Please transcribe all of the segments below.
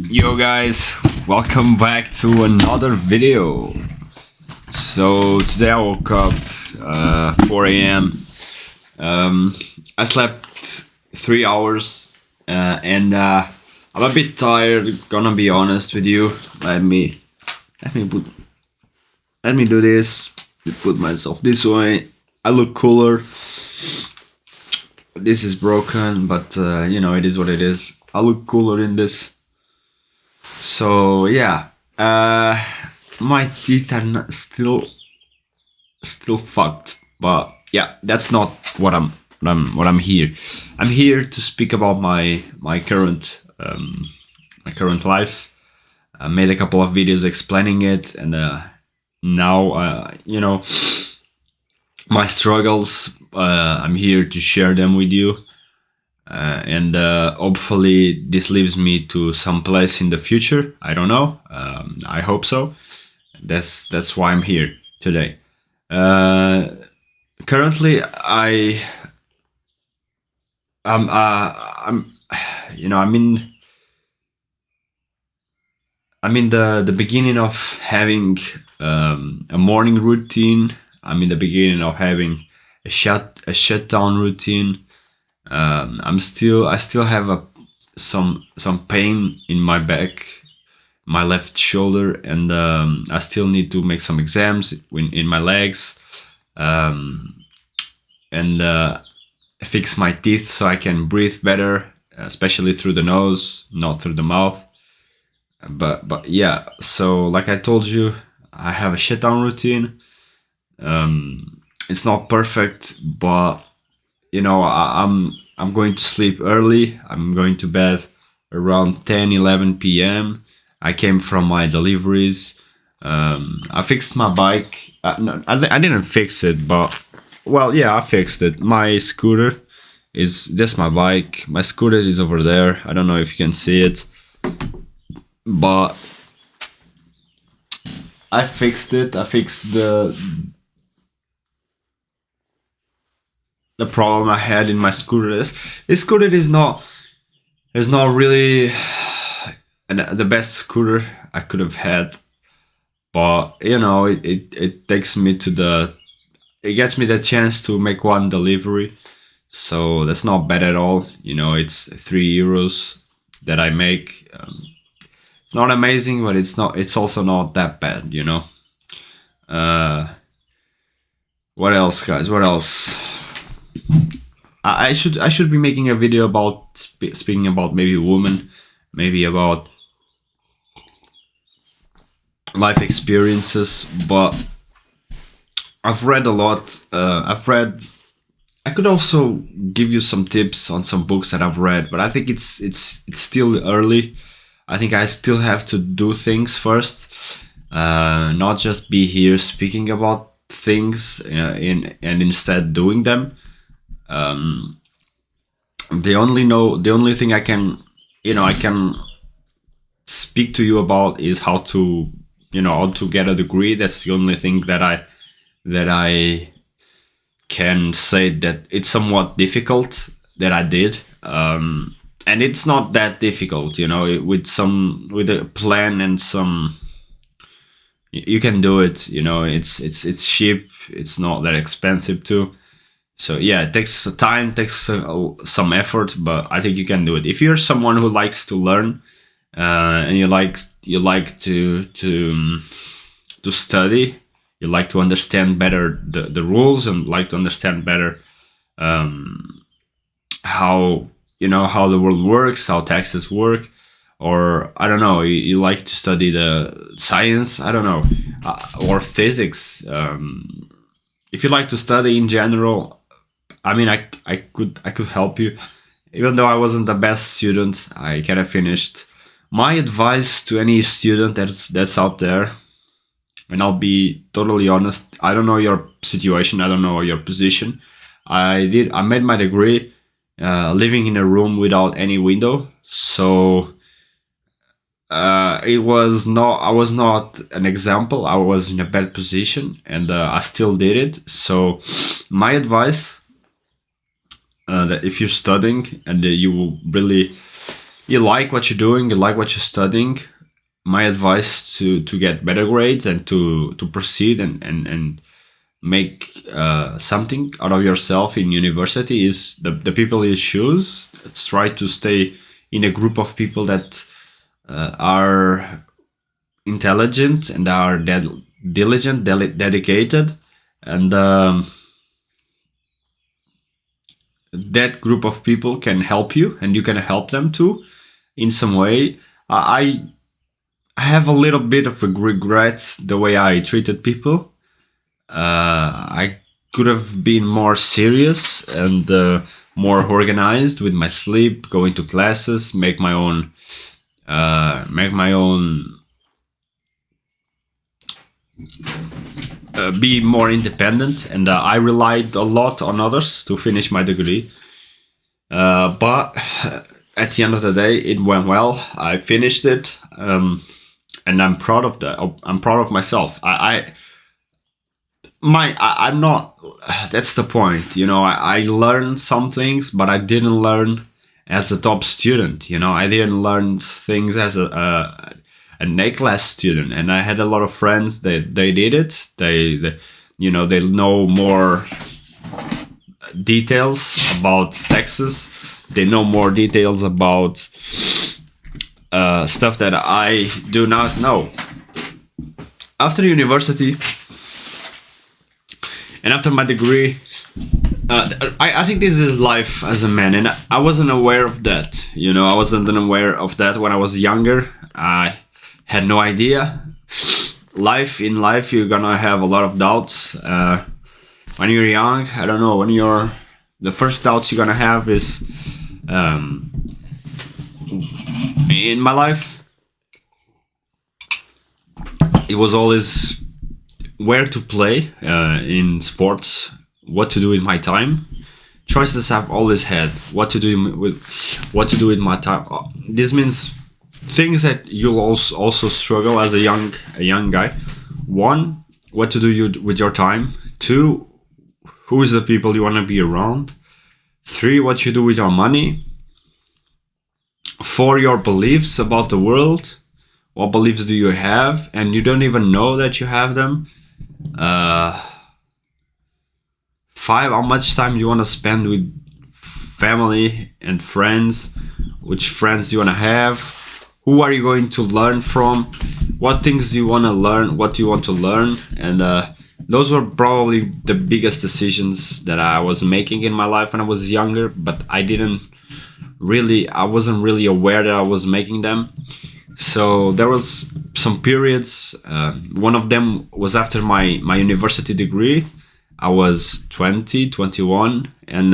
Yo guys, welcome back to another video. So today I woke up 4 a.m. I slept 3 hours and I'm a bit tired, gonna be honest with you. Let me do this, put myself this way. I look cooler. This is broken, but it is what it is. I look cooler in this. So yeah, my teeth are still fucked, but yeah, that's not what I'm here. I'm here to speak about my current life. I made a couple of videos explaining it, and now my struggles. I'm here to share them with you. And hopefully this leads me to some place in the future. I don't know. I hope so. That's why I'm here today. Currently, I'm I'm in the beginning of having a morning routine. I'm in the beginning of having a shutdown routine. I still have some pain in my back, my left shoulder, and I still need to make some exams in my legs, and fix my teeth so I can breathe better, especially through the nose, not through the mouth. But yeah, so like I told you, I have a shutdown routine. It's not perfect, but I'm going to sleep early. I'm going to bed around 10-11 p.m. I came from my deliveries. I fixed my bike. No, I didn't fix it, but well, yeah, I fixed it. My scooter is this. My bike. My scooter is over there. I don't know if you can see it, but I fixed it. I fixed the problem I had in my scooter. This scooter is not really the best scooter I could have had, but it takes me to it gets me the chance to make one delivery, so that's not bad at all. It's €3 that I make. It's not amazing, but it's also not that bad. What else, guys? What else? I should be making a video about speaking about maybe women, maybe about life experiences, but I've read a lot. I could also give you some tips on some books that I've read, but I think it's still early. I think I still have to do things first, not just be here speaking about things and instead doing them. The only thing I can speak to you about is how to get a degree. That's the only thing that I can say that it's somewhat difficult that I did. And it's not that difficult, with a plan and some, you can do it. It's cheap. It's not that expensive too. So yeah, it takes time, takes some effort, but I think you can do it if you're someone who likes to learn, and you like to study. You like to understand better the rules, and like to understand better how how the world works, how taxes work, or I don't know. You like to study the science, I don't know, or physics. If you like to study in general, I mean, I could help you. Even though I wasn't the best student, I kind of finished. My advice to any student that's out there, and I'll be totally honest, I don't know your situation, I don't know your position. I made my degree living in a room without any window, so I was not an example. I was in a bad position, and I still did it. So my advice, that if you're studying and you really you like what you're doing, you like what you're studying, my advice to get better grades and to proceed and make something out of yourself in university is the people you choose. Let's try to stay in a group of people that are intelligent and are diligent, dedicated, and that group of people can help you, and you can help them too in some way. I have a little bit of regrets the way I treated people. I could have been more serious and more organized with my sleep, going to classes, make my own, be more independent. And I relied a lot on others to finish my degree. But at the end of the day, it went well. I finished it, and I'm proud of that. I'm proud of myself. I'm not. That's the point. I learned some things, but I didn't learn as a top student. I didn't learn things as an A class student, and I had a lot of friends that they did it. They know more details about Texas. They know more details about stuff that I do not know. After university and after my degree, I think this is life as a man, and I wasn't aware of that. I wasn't aware of that when I was younger. I had no idea. In life, you're gonna have a lot of doubts. When you're young, I don't know. The first doubts you're gonna have is, in my life, it was always where to play in sports, what to do with my time. Choices I've always had. What to do with my time. This means things that you'll also struggle as a young guy. One, what to do with your time. Two, who is the people you want to be around. Three, what you do with your money. Four, your beliefs about the world. What beliefs do you have, and you don't even know that you have them. Five, how much time you want to spend with family and friends. Which friends do you want to have? Who are you going to learn from? What things do you want to learn? What do you want to learn? And those were probably the biggest decisions that I was making in my life when I was younger, but I wasn't really aware that I was making them. So there was some periods. One of them was after my university degree. I was 20, 21, and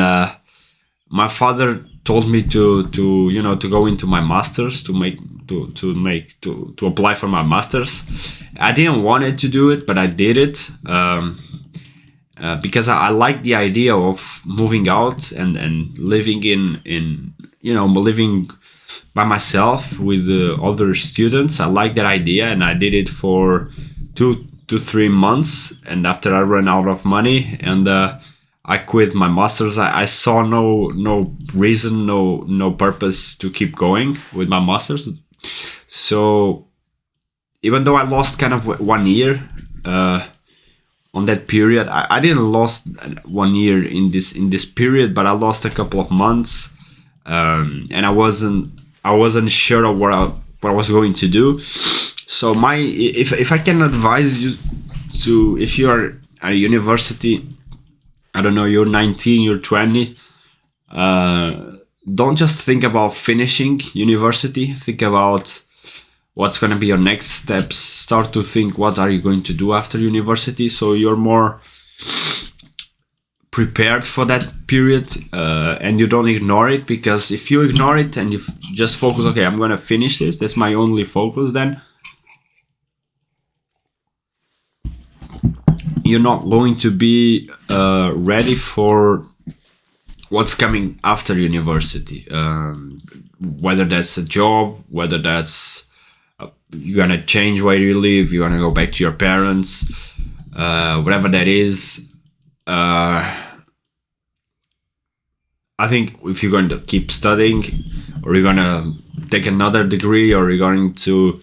my father told me to go into my masters, to apply for my masters. I didn't want it to do it, but I did it because I like the idea of moving out and living living by myself with other students. I like that idea, and I did it for 2 to 3 months. And after I ran out of money and I quit my masters, I saw no reason, no purpose to keep going with my masters. So even though I lost kind of 1 year on that period, I didn't lost 1 year in this period, but I lost a couple of months, and I wasn't sure of what I was going to do. So if I can advise you to, if you are at university, I don't know, you're 19, you're 20, don't just think about finishing university. Think about what's going to be your next steps. Start to think, what are you going to do after university, so you're more prepared for that period, and you don't ignore it. Because if you ignore it and you just focus, okay, I'm going to finish this, that's my only focus, then you're not going to be ready for what's coming after university. Whether that's a job, whether that's you're gonna change where you live, you're gonna go back to your parents, whatever that is. I think if you're going to keep studying, or you're gonna take another degree, or you're going to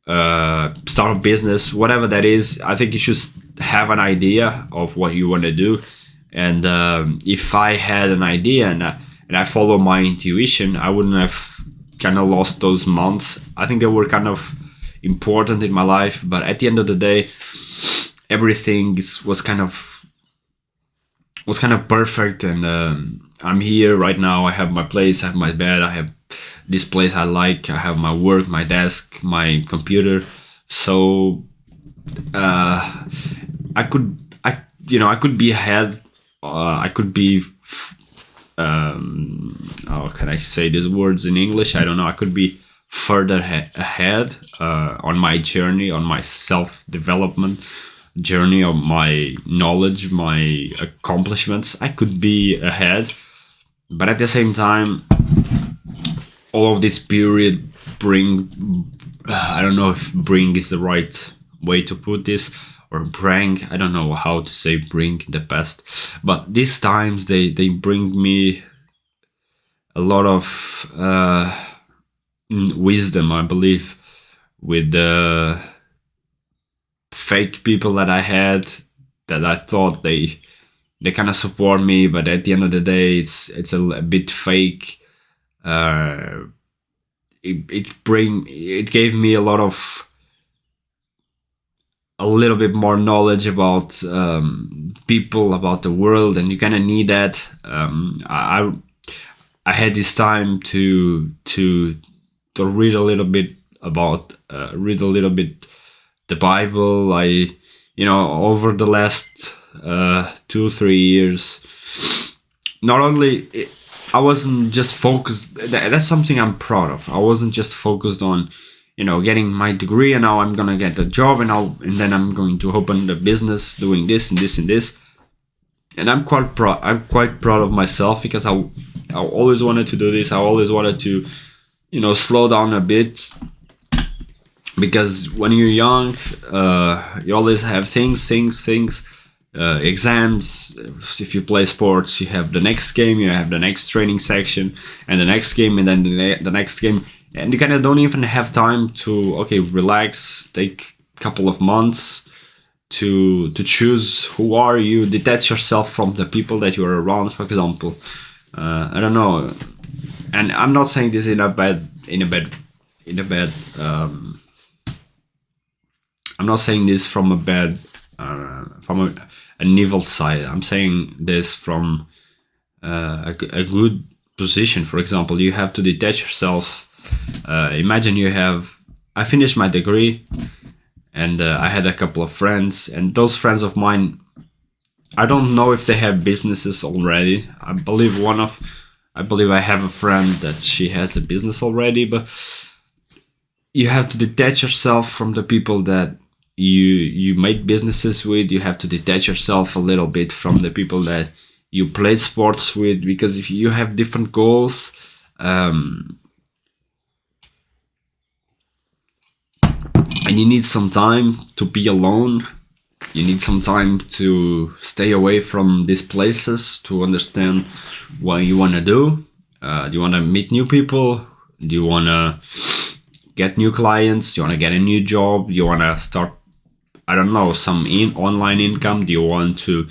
start a business, whatever that is. I think you should have an idea of what you want to do. And if I had an idea and I follow my intuition, I wouldn't have kind of lost those months. I think they were kind of important in my life, but at the end of the day, everything was kind of perfect. And I'm here right now. I have my place, I have my bed, I have this place I like, I have my work, my desk, my computer. So I could be ahead. I could be how can I say these words in English? I don't know. I could be further ahead on my journey, on my self-development journey, of my knowledge, my accomplishments. I could be ahead, but at the same time, all of this period bring, I don't know if bring is the right way to put this, or bring, I don't know how to say bring the best, but these times they bring me a lot of wisdom, I believe, with the fake people that I had, that I thought they kind of support me, but at the end of the day, it's a bit fake. It gave me a little bit more knowledge about people, about the world, and you kind of need that. I had this time to read a little bit the Bible. Over the last 2-3 years, not only I wasn't just focused. That's something I'm proud of. I wasn't just focused on, getting my degree, and now I'm gonna get a job, and then I'm going to open the business, doing this and this and this. And I'm quite proud. I'm quite proud of myself, because I always wanted to do this. I always wanted to, slow down a bit, because when you're young, you always have things. Exams. If you play sports, you have the next game, you have the next training section, and the next game, and then the next game, and you kind of don't even have time to relax, take a couple of months to choose who are you, detach yourself from the people that you are around. For example, I don't know, and I'm not saying this in a bad. I'm not saying this from a bad, an evil side. I'm saying this from a good position. For example, you have to detach yourself. Imagine I finished my degree, and I had a couple of friends, and those friends of mine, I don't know if they have businesses already. I believe I have a friend that she has a business already, but you have to detach yourself from the people that you make businesses with. You have to detach yourself a little bit from the people that you played sports with, because if you have different goals, and you need some time to be alone, you need some time to stay away from these places to understand what you want to do. Do you want to meet new people? Do you want to get new clients? Do you want to get a new job? Do you want to start, I don't know, some online income? Do you want to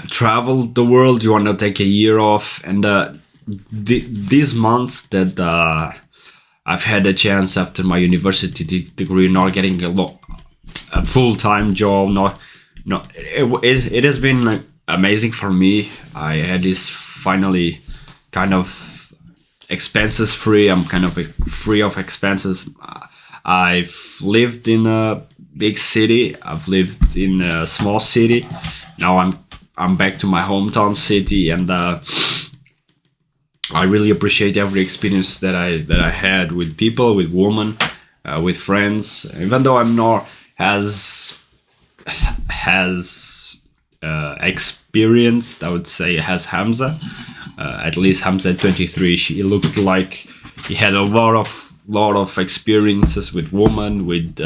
travel the world? Do you want to take a year off? And these months that I've had a chance after my university degree, not getting a full-time job, it has been amazing for me. I had this finally kind of expenses free. I'm kind of free of expenses. I've lived in a big city. I've lived in a small city. Now I'm back to my hometown city, and I really appreciate every experience that I had with people, with women, with friends. Even though I'm not as experienced, I would say, as Hamza. At least Hamza at 23, he looked like he had a lot of experiences with women, with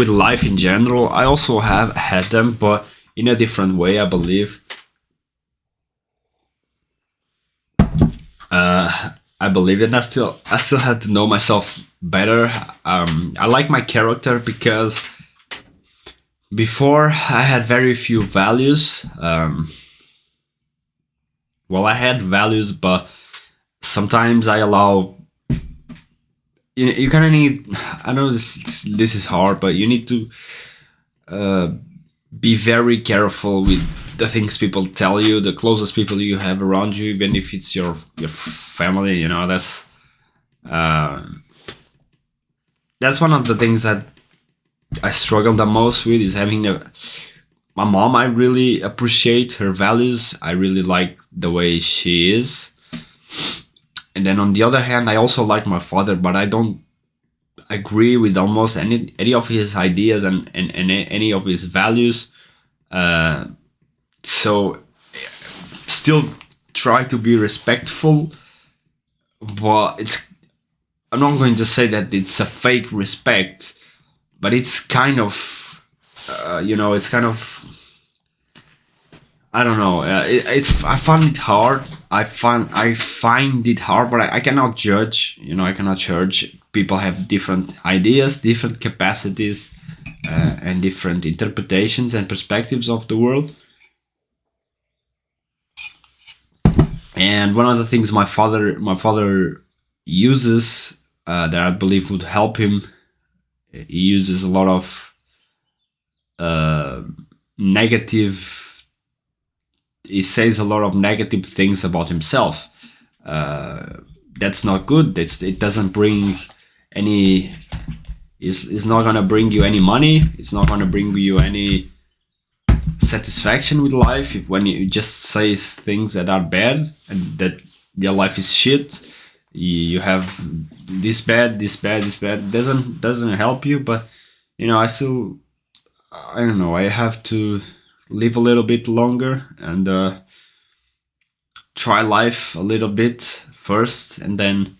life in general. I also have had them, but in a different way, I believe. I believe it. I still had to know myself better. I like my character because before I had very few values. Well, I had values, but sometimes I allow. You kind of need. I know this is hard, but you need to uh, be very careful with the things people tell you, the closest people you have around you, even if it's your family. You know, uh, that's one of the things that I struggle the most with is having my mom. I really appreciate her values. I really like the way she is. And then on the other hand, I also like my father, but I don't agree with almost any of his ideas and any of his values. Uh, so still try to be respectful, but I'm not going to say that it's a fake respect, but it's kind of it's kind of I don't know. I find it hard. I find it hard, but I cannot judge. I cannot judge. People have different ideas, different capacities, and different interpretations and perspectives of the world. And one of the things my father uses that I believe would help him, he uses a lot of uh, negative. He says a lot of negative things about himself. Uh, that's not good. It doesn't bring any. It's not gonna bring you any money. It's not gonna bring you any satisfaction with life if when you just say things that are bad and that your life is shit. You have this bad. Doesn't help you. But I don't know. I have to live a little bit longer and try life a little bit first, and then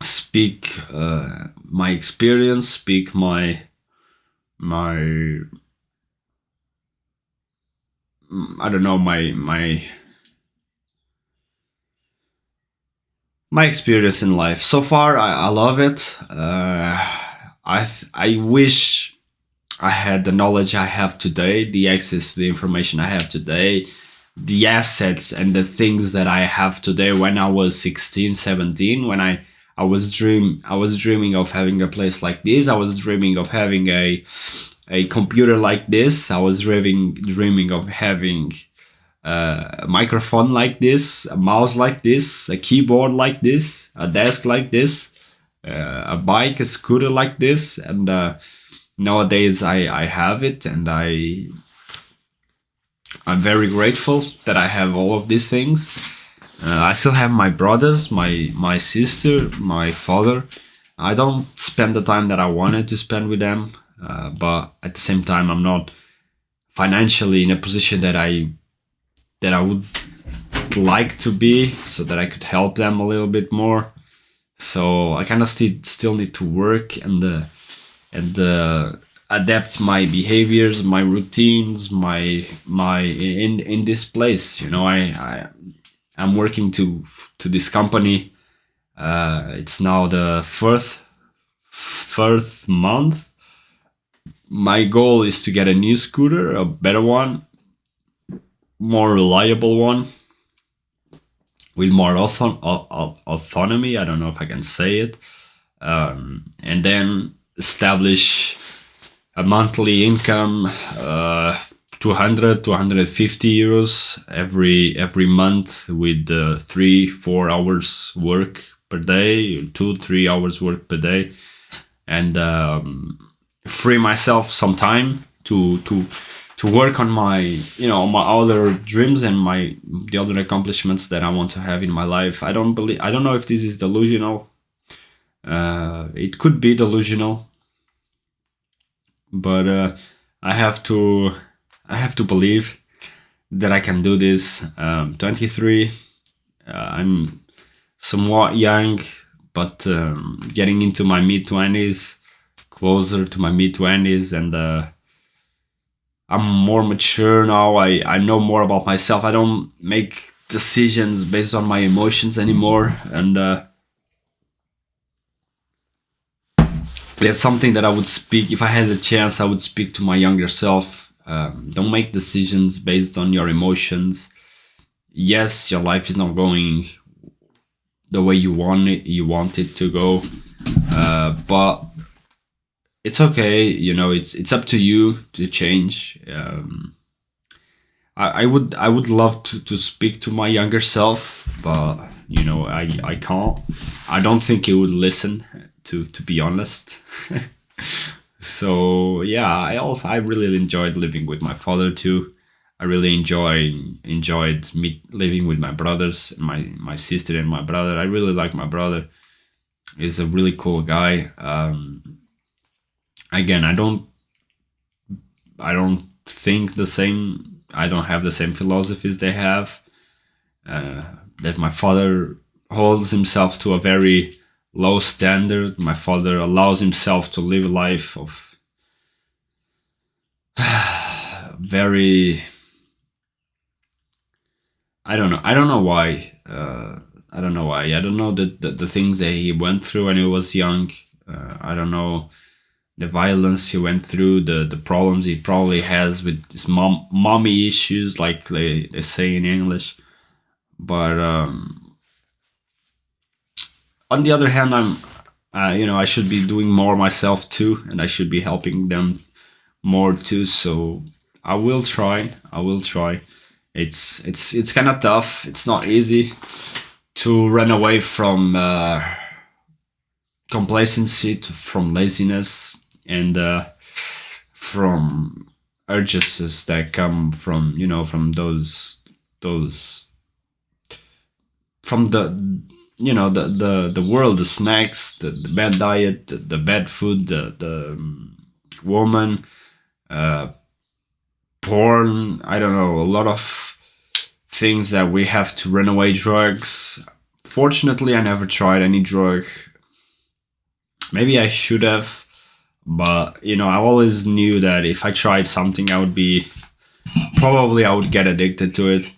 speak my experience, speak my I don't know my experience in life so far. I love it. I wish I had the knowledge I have today, the access to the information I have today, the assets and the things that I have today when I was 16, 17, when I was dreaming of having a place like this. I was dreaming of having a computer like this. I was dreaming of having a microphone like this, a mouse like this, a keyboard like this, a desk like this, a bike, a scooter like this, and nowadays I have it, and I'm very grateful that I have all of these things. I still have my brothers, my sister, my father. I don't spend the time that I wanted to spend with them, but at the same time, I'm not financially in a position that I would like to be, so that I could help them a little bit more. So I kind of still need to work and adapt my behaviors, my routines, my in this place. I'm working to this company. It's now the fourth month. My goal is to get a new scooter, a better one, more reliable one, with more autonomy. I don't know if I can say it. And then establish a monthly income, 200 250 euros every month, with 3-4 hours work per day, 2-3 hours work per day, and free myself some time to work on my my other dreams and the other accomplishments that I want to have in my life. I don't know if this is delusional. It could be delusional, but I have to believe that I can do this. 23, I'm somewhat young, but getting into my mid 20s, closer to my mid 20s, and I'm more mature now. I know more about myself. I don't make decisions based on my emotions anymore, and it's something that I would speak if I had the chance. I would speak to my younger self. Don't make decisions based on your emotions. Yes, your life is not going the way you want it to go, but it's okay. It's up to you to change. I would love to speak to my younger self, but I can't. I don't think he would listen, to be honest. So yeah, I really enjoyed living with my father too. I really enjoyed me living with my brothers, my sister and my brother. I really like my brother. He's a really cool guy. Again, I don't think the same. I don't have the same philosophies they have. Uh, that my father holds himself to a very low standard. My father allows himself to live a life of very. I don't know. I don't know why. I don't know why. I don't know the things that he went through when he was young. I don't know the violence he went through, the problems he probably has with his mommy issues, like they say in English. But on the other hand, I should be doing more myself too, and I should be helping them more too. So I will try. I will try. It's kind of tough. It's not easy to run away from complacency, from laziness, and from urges that come from those from the world, the snacks, the bad diet, the bad food, the woman, uh, porn. I don't know, a lot of things that we have to run away. Drugs. Fortunately, I never tried any drug. Maybe I should have, but I always knew that if I tried something, I would get addicted to it,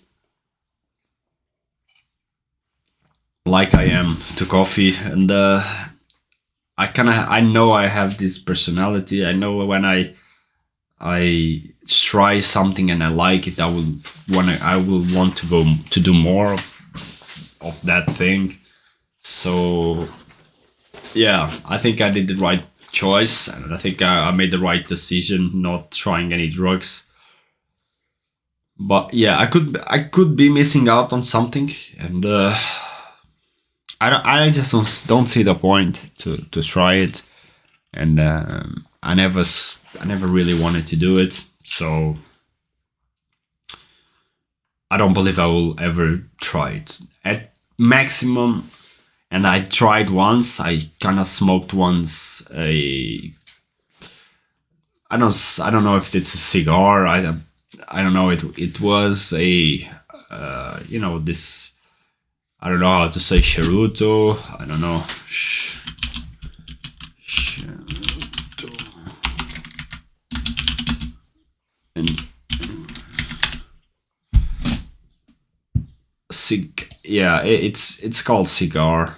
like I am to coffee. And I know I have this personality. I know when I try something and I like it, I will want to go to do more of that thing. So yeah, I think I did the right choice, and I think I made the right decision not trying any drugs. But yeah, I could be missing out on something, and I just don't see the point to try it, and I never really wanted to do it, so I don't believe I will ever try it. At maximum, and I tried once. I kind of smoked once I don't know if it's a cigar. I don't know. It was a this. I don't know how to say charuto. I don't know. Charuto. And yeah, it's called cigar,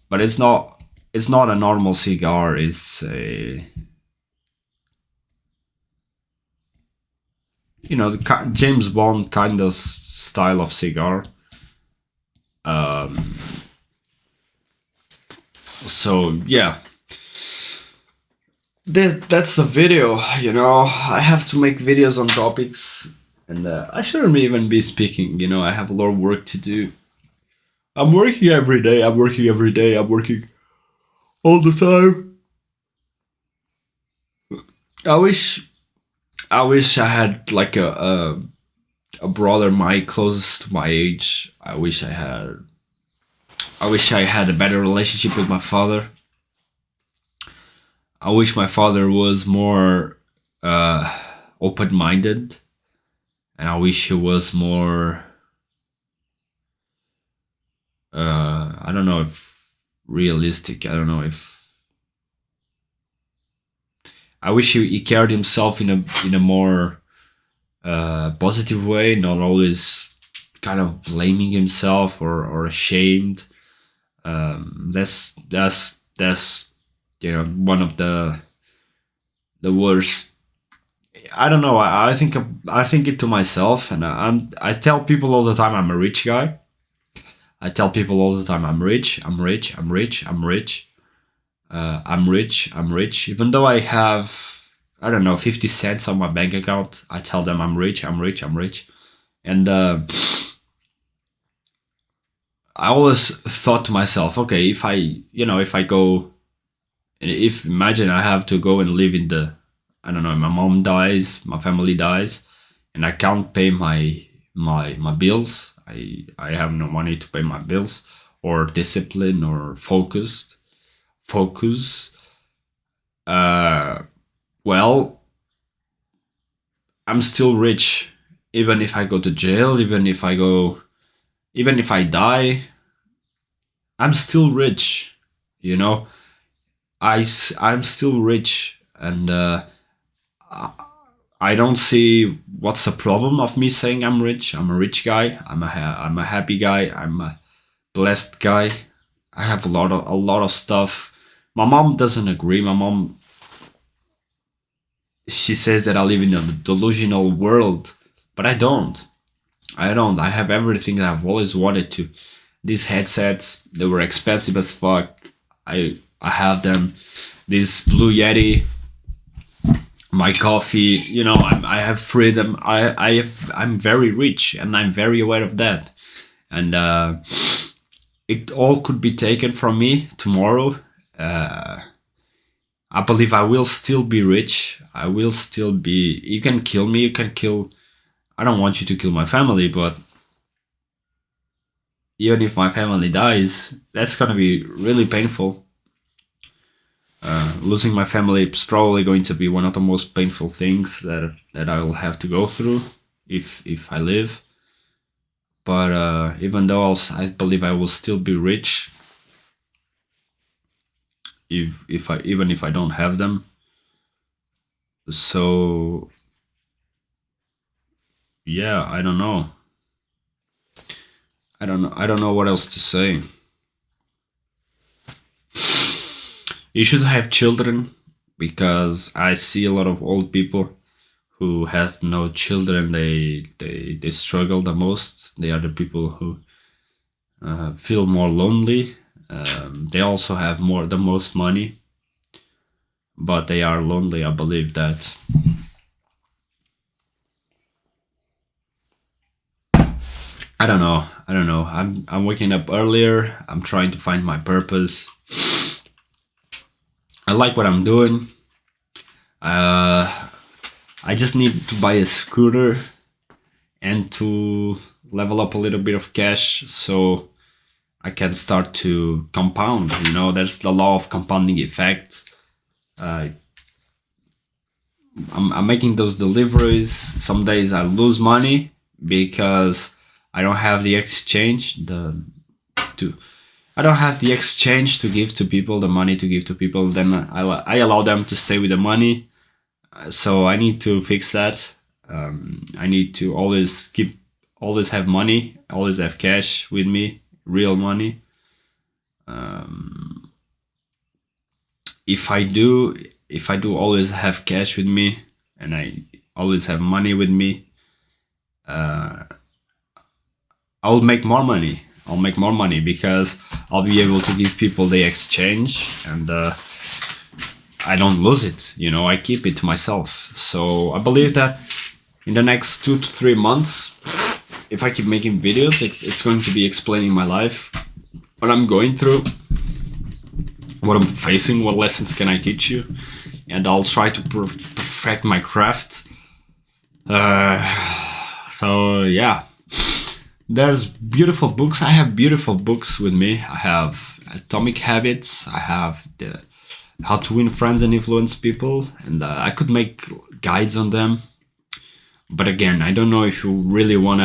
but it's not a normal cigar. It's a the James Bond kind of style of cigar. Um, so yeah, that's the video. I have to make videos on topics, and I shouldn't even be speaking. I have a lot of work to do. I'm working every day. I'm working every day. I'm working all the time. I wish I had like a brother my closest to my age. I wish I had a better relationship with my father. I wish my father was more open-minded, and I wish he was more. I don't know if realistic. I don't know if I wish he carried himself in a more positive way, not always kind of blaming himself or ashamed. That's one of the worst. I don't know. I think it to myself, and I tell people all the time I'm a rich guy. I tell people all the time I'm rich. I'm rich. I'm rich. I'm rich. I'm rich. I'm rich. Even though I have, I don't know, 50 cents on my bank account, I tell them I'm rich. I'm rich. I'm rich. And I always thought to myself, okay, if I go, if imagine I have to go and live in the, I don't know, my mom dies, my family dies, and I can't pay my bills. I have no money to pay my bills, or discipline, or focus. Uh, well, I'm still rich, even if I go to jail, even if I die, I'm still rich. You know, I'm still rich, and I don't see what's the problem of me saying I'm rich. I'm a rich guy. I'm a happy guy. I'm a blessed guy. I have a lot of stuff. My mom doesn't agree. My mom, she says that I live in a delusional world, but I don't. I don't. I have everything that I've always wanted to. These headsets, they were expensive as fuck. I have them. This Blue Yeti, my coffee. I have freedom. I'm very rich, and I'm very aware of that. And it all could be taken from me tomorrow. Uh, I believe I will still be rich. I will still be. You can kill me. You can kill. I don't want you to kill my family, but even if my family dies, that's gonna be really painful. Losing my family is probably going to be one of the most painful things that I will have to go through if I live. But even though I believe I will still be rich if I even if I don't have them. So yeah, I don't know. I don't know what else to say. You should have children, because I see a lot of old people who have no children. They struggle the most. They are the people who feel more lonely. They also have the most money, but they are lonely. I believe that. I don't know. I don't know. I'm waking up earlier. I'm trying to find my purpose. I like what I'm doing. I just need to buy a scooter and to level up a little bit of cash so I can start to compound. There's the law of compounding effect. I'm making those deliveries. Some days I lose money because I don't have the exchange. I don't have the exchange to give to people, the money to give to people. Then I allow them to stay with the money. So I need to fix that. I need to always have money, always have cash with me, real money. If I do always have cash with me, and I always have money with me, I'll make more money. I'll make more money because I'll be able to give people the exchange, and I don't lose it. I keep it to myself. So I believe that in the next 2 to 3 months, if I keep making videos, it's going to be explaining my life, what I'm going through, what I'm facing, what lessons can I teach you, and I'll try to perfect my craft. So yeah. There's beautiful books. I have beautiful books with me. I have Atomic Habits. I have the How to Win Friends and Influence People, and I could make guides on them. But again, I don't know if you really want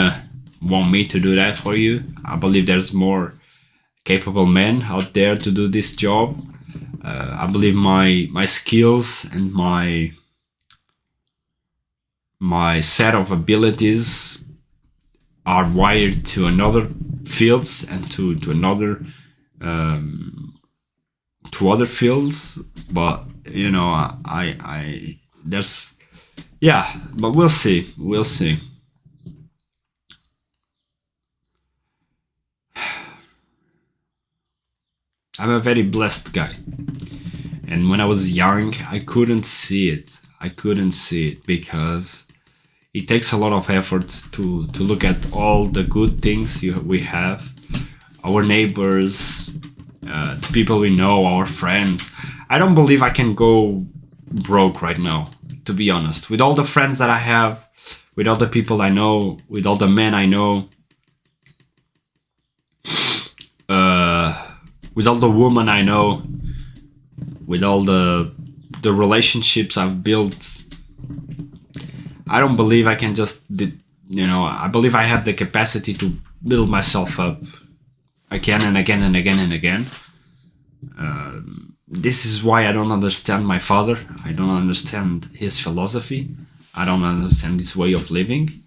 me to do that for you. I believe there's more capable men out there to do this job. I believe my skills and my set of abilities are wired to another fields and to another to other fields. But you know, I there's yeah, but we'll see. We'll see. I'm a very blessed guy. And when I was young, I couldn't see it. I couldn't see it because it takes a lot of effort to look at all the good things we have, our neighbors, the people we know, our friends. I don't believe I can go broke right now, to be honest. With all the friends that I have, with all the people I know, with all the men I know, with all the women I know, with all the relationships I've built, I don't believe I can just, I believe I have the capacity to build myself up again and again and again and again. This is why I don't understand my father. I don't understand his philosophy. I don't understand his way of living.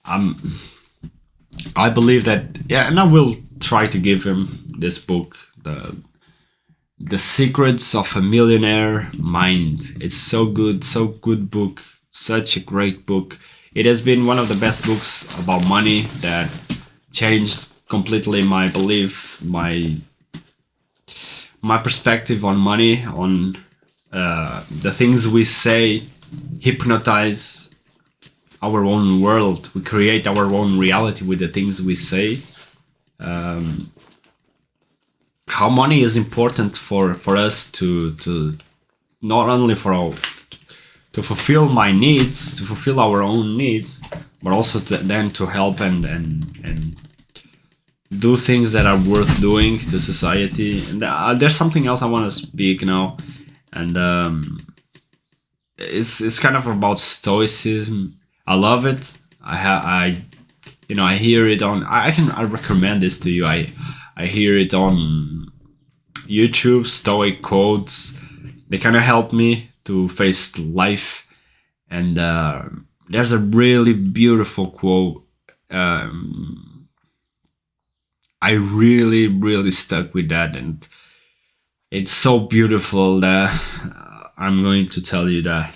I believe that, yeah, and I will try to give him this book, the Secrets of a Millionaire Mind. It's so good book, such a great book. It has been one of the best books about money that changed completely my belief, my perspective on money, on the things we say hypnotize our own world. We create our own reality with the things we say. How money is important for us to not only to fulfill my needs, to fulfill our own needs, but also then to help and do things that are worth doing to society. And there's something else I want to speak now, and it's kind of about stoicism. I love it. I hear it on. I recommend this to you. I hear it on YouTube. Stoic quotes. They kind of help me to face life. And there's a really beautiful quote. I really stuck with that, and it's so beautiful that I'm going to tell you that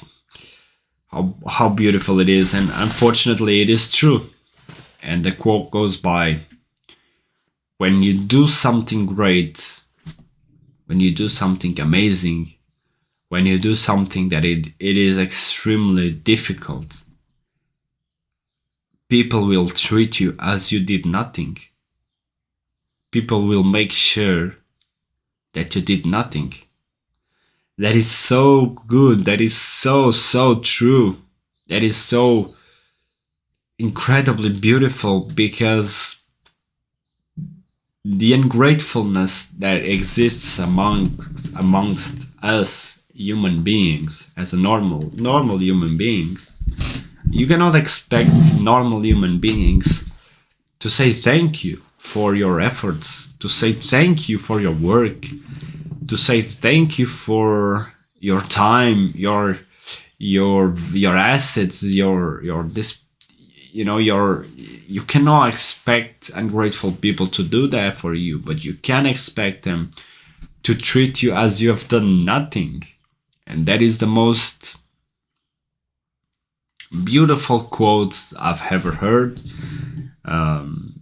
how beautiful it is. And unfortunately, it is true. And the quote goes by: when you do something great, when you do something amazing, when you do something that it is extremely difficult, people will treat you as you did nothing. People will make sure that you did nothing. That is so good. That is so true. That is so incredibly beautiful, because the ungratefulness that exists amongst us human beings, as a normal human beings, you cannot expect normal human beings to say thank you for your efforts, to say thank you for your work, to say thank you for your time, your assets, your this, you cannot expect ungrateful people to do that for you, but you can expect them to treat you as you have done nothing. And that is the most beautiful quotes I've ever heard.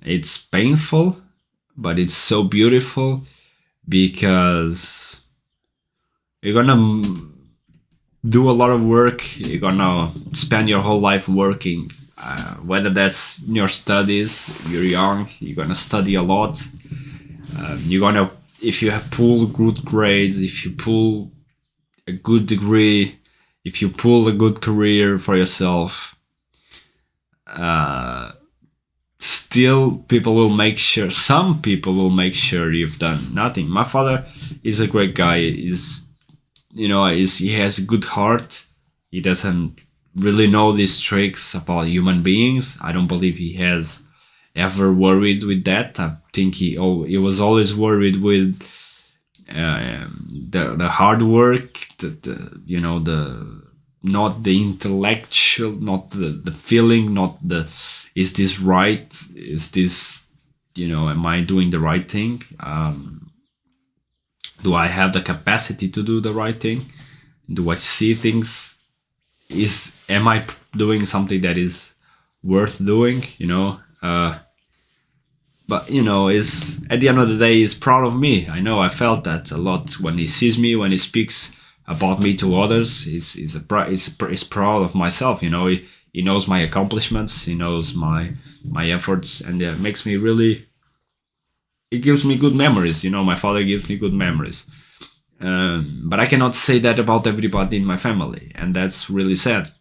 It's painful, but it's so beautiful, because you're gonna do a lot of work. You're gonna spend your whole life working, whether that's in your studies. You're young, you're gonna study a lot. You're gonna, if you pull good grades, if you pull a good degree, if you pull a good career for yourself, still people will make sure, some people will make sure you've done nothing. My father is a great guy. He has a good heart. He doesn't really know these tricks about human beings. I don't believe he has ever worried with that. I think he was always worried with the hard work, the you know the not the intellectual, not the feeling, not the is this right, is this, am I doing the right thing, do I have the capacity to do the right thing, do I see things, is am I doing something that is worth doing, but is at the end of the day is proud of me. I know I felt that a lot when he sees me, when he speaks about me to others. He's proud of myself. He knows my accomplishments. He knows my efforts, and it makes me really. It gives me good memories. My father gives me good memories. But I cannot say that about everybody in my family, and that's really sad.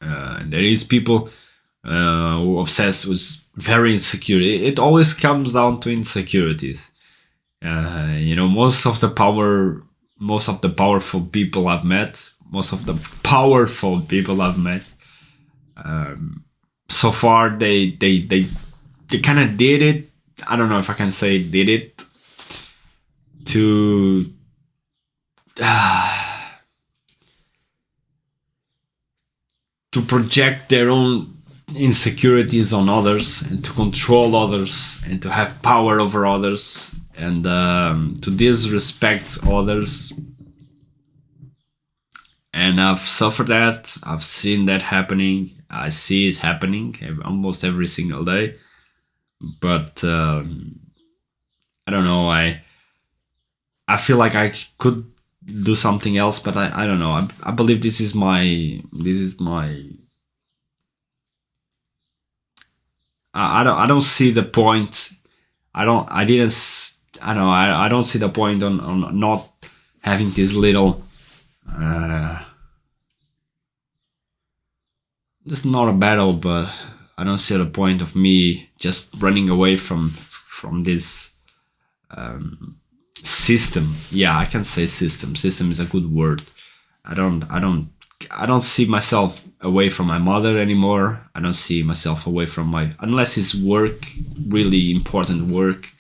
There is people who obsessed with very insecure. It always comes down to insecurities. Most of the powerful people I've met, so far they kind of did it. I don't know if I can say did it to to project their own insecurities on others and to control others and to have power over others and to disrespect others. And I've suffered that. I've seen that happening. I see it happening almost every single day. But I don't know. I feel like I could do something else, but I don't know. I believe this is my I don't see the point. I don't see the point on not having this little just not a battle, but I don't see the point of me just running away from this system. Yeah, I can say system. System is a good word. I don't see myself away from my mother anymore. I don't see myself away from unless it's work, really important work,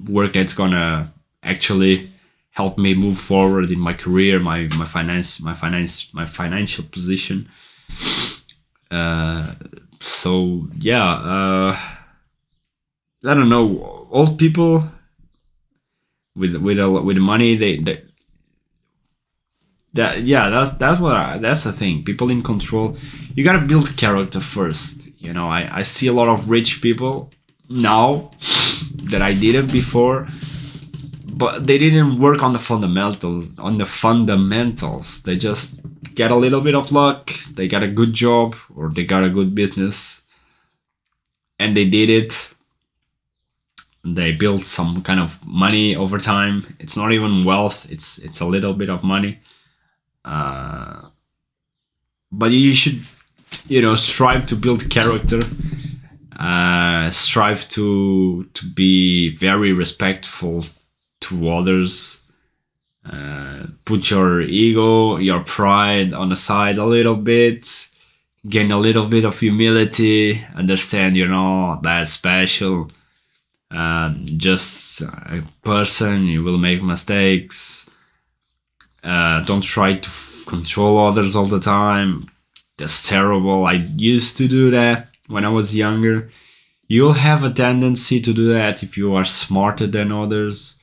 work that's gonna actually help me move forward in my career, my financial position. So yeah, I don't know. Old people with money, that's the thing. People in control, you gotta build character first. I see a lot of rich people now that I didn't before, but they didn't work on the fundamentals. They just get a little bit of luck. They got a good job or they got a good business, and they did it. They built some kind of money over time. It's not even wealth. It's a little bit of money. But you should, strive to build character. Strive to be very respectful to others. Put your ego, your pride on the side a little bit. Gain a little bit of humility. Understand you're not that special. Just a person. You will make mistakes. Don't try to control others all the time. That's terrible. I used to do that when I was younger. You'll have a tendency to do that if you are smarter than others,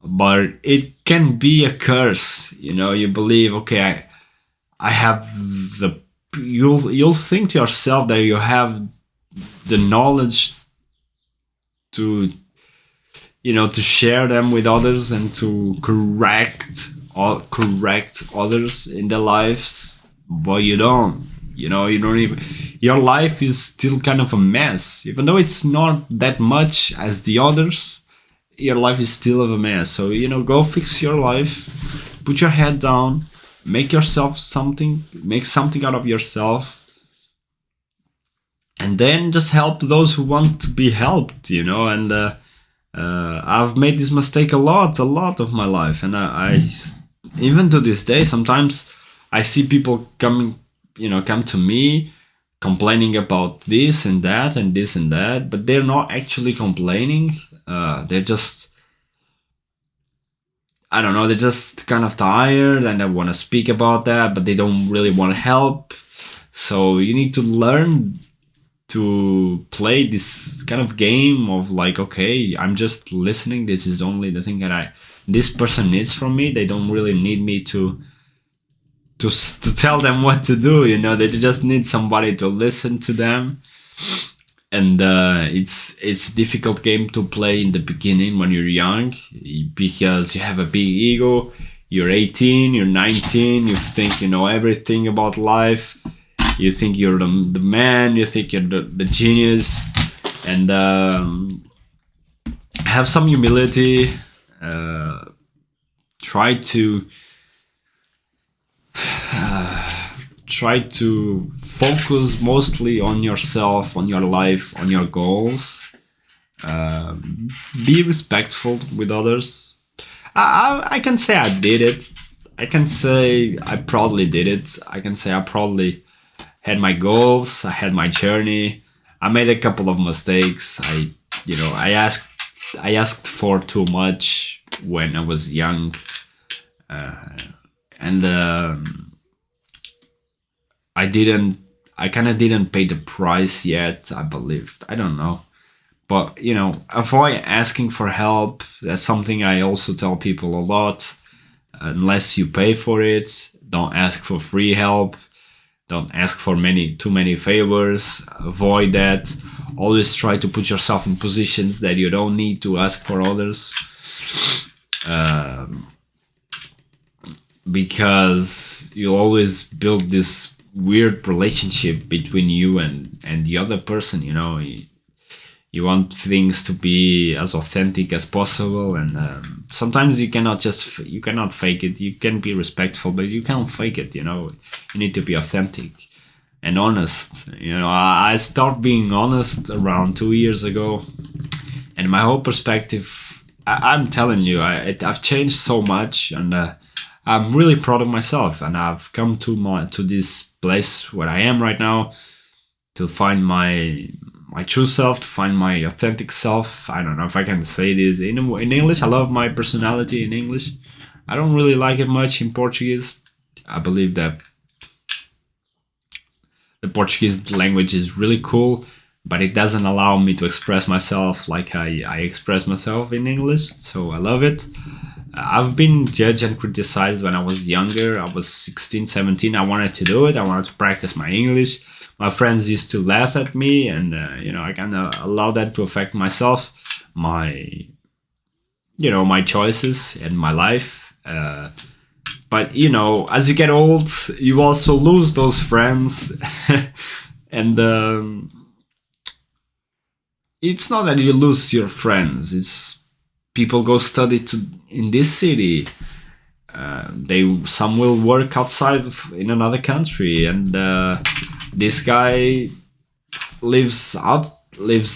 but it can be a curse. You believe, okay, I have you'll think to yourself that you have the knowledge to to share them with others and to correct others in their lives, but you don't. You don't even. Your life is still kind of a mess, even though it's not that much as the others. Your life is still a mess. So go fix your life, put your head down, make something out of yourself, and then just help those who want to be helped. And I've made this mistake a lot of my life, and I even to this day sometimes I see people come to me complaining about this and that and this and that, but they're not actually complaining. They're just I don't know, they're just kind of tired and they want to speak about that, but they don't really want to help. So you need to learn to play this kind of game of like, okay, I'm just listening. This is only the thing that this person needs from me. They don't really need me to tell them what to do. You know, they just need somebody to listen to them. And it's a difficult game to play in the beginning when you're young, because you have a big ego. You're 18, you're 19, you think you know everything about life. You think you're the man, you think you're the genius. And have some humility. Try to try to focus mostly on yourself, on your life, on your goals. Be respectful with others. I can say I did it. I can say I proudly did it. I can say I proudly had my goals. I had my journey. I made a couple of mistakes. I asked for too much when I was young, and I kind of didn't pay the price yet, I believe. I don't know. But, avoid asking for help. That's something I also tell people a lot. Unless you pay for it, don't ask for free help. Don't ask for too many favors. Avoid that. Always try to put yourself in positions that you don't need to ask for others. Because you always build this weird relationship between you and the other person. You want things to be as authentic as possible, and sometimes you cannot fake it. You can be respectful, but you can't fake it. You need to be authentic and honest. I started being honest around 2 years ago, and my whole perspective, I'm telling you, I've changed so much, and I'm really proud of myself. And I've come to this place where I am right now to find my true self, to find my authentic self. I don't know if I can say this in English. I love my personality in English. I don't really like it much in Portuguese. I believe that the Portuguese language is really cool, but it doesn't allow me to express myself like I express myself in English. So I love it. I've been judged and criticized when I was younger. I was 16, 17. I wanted to do it. I wanted to practice my English. My friends used to laugh at me, and I kind of allow that to affect myself, my choices and my life. But as you get old, you also lose those friends, and it's not that you lose your friends. It's people go study in this city. Some will work outside in another country, and this guy lives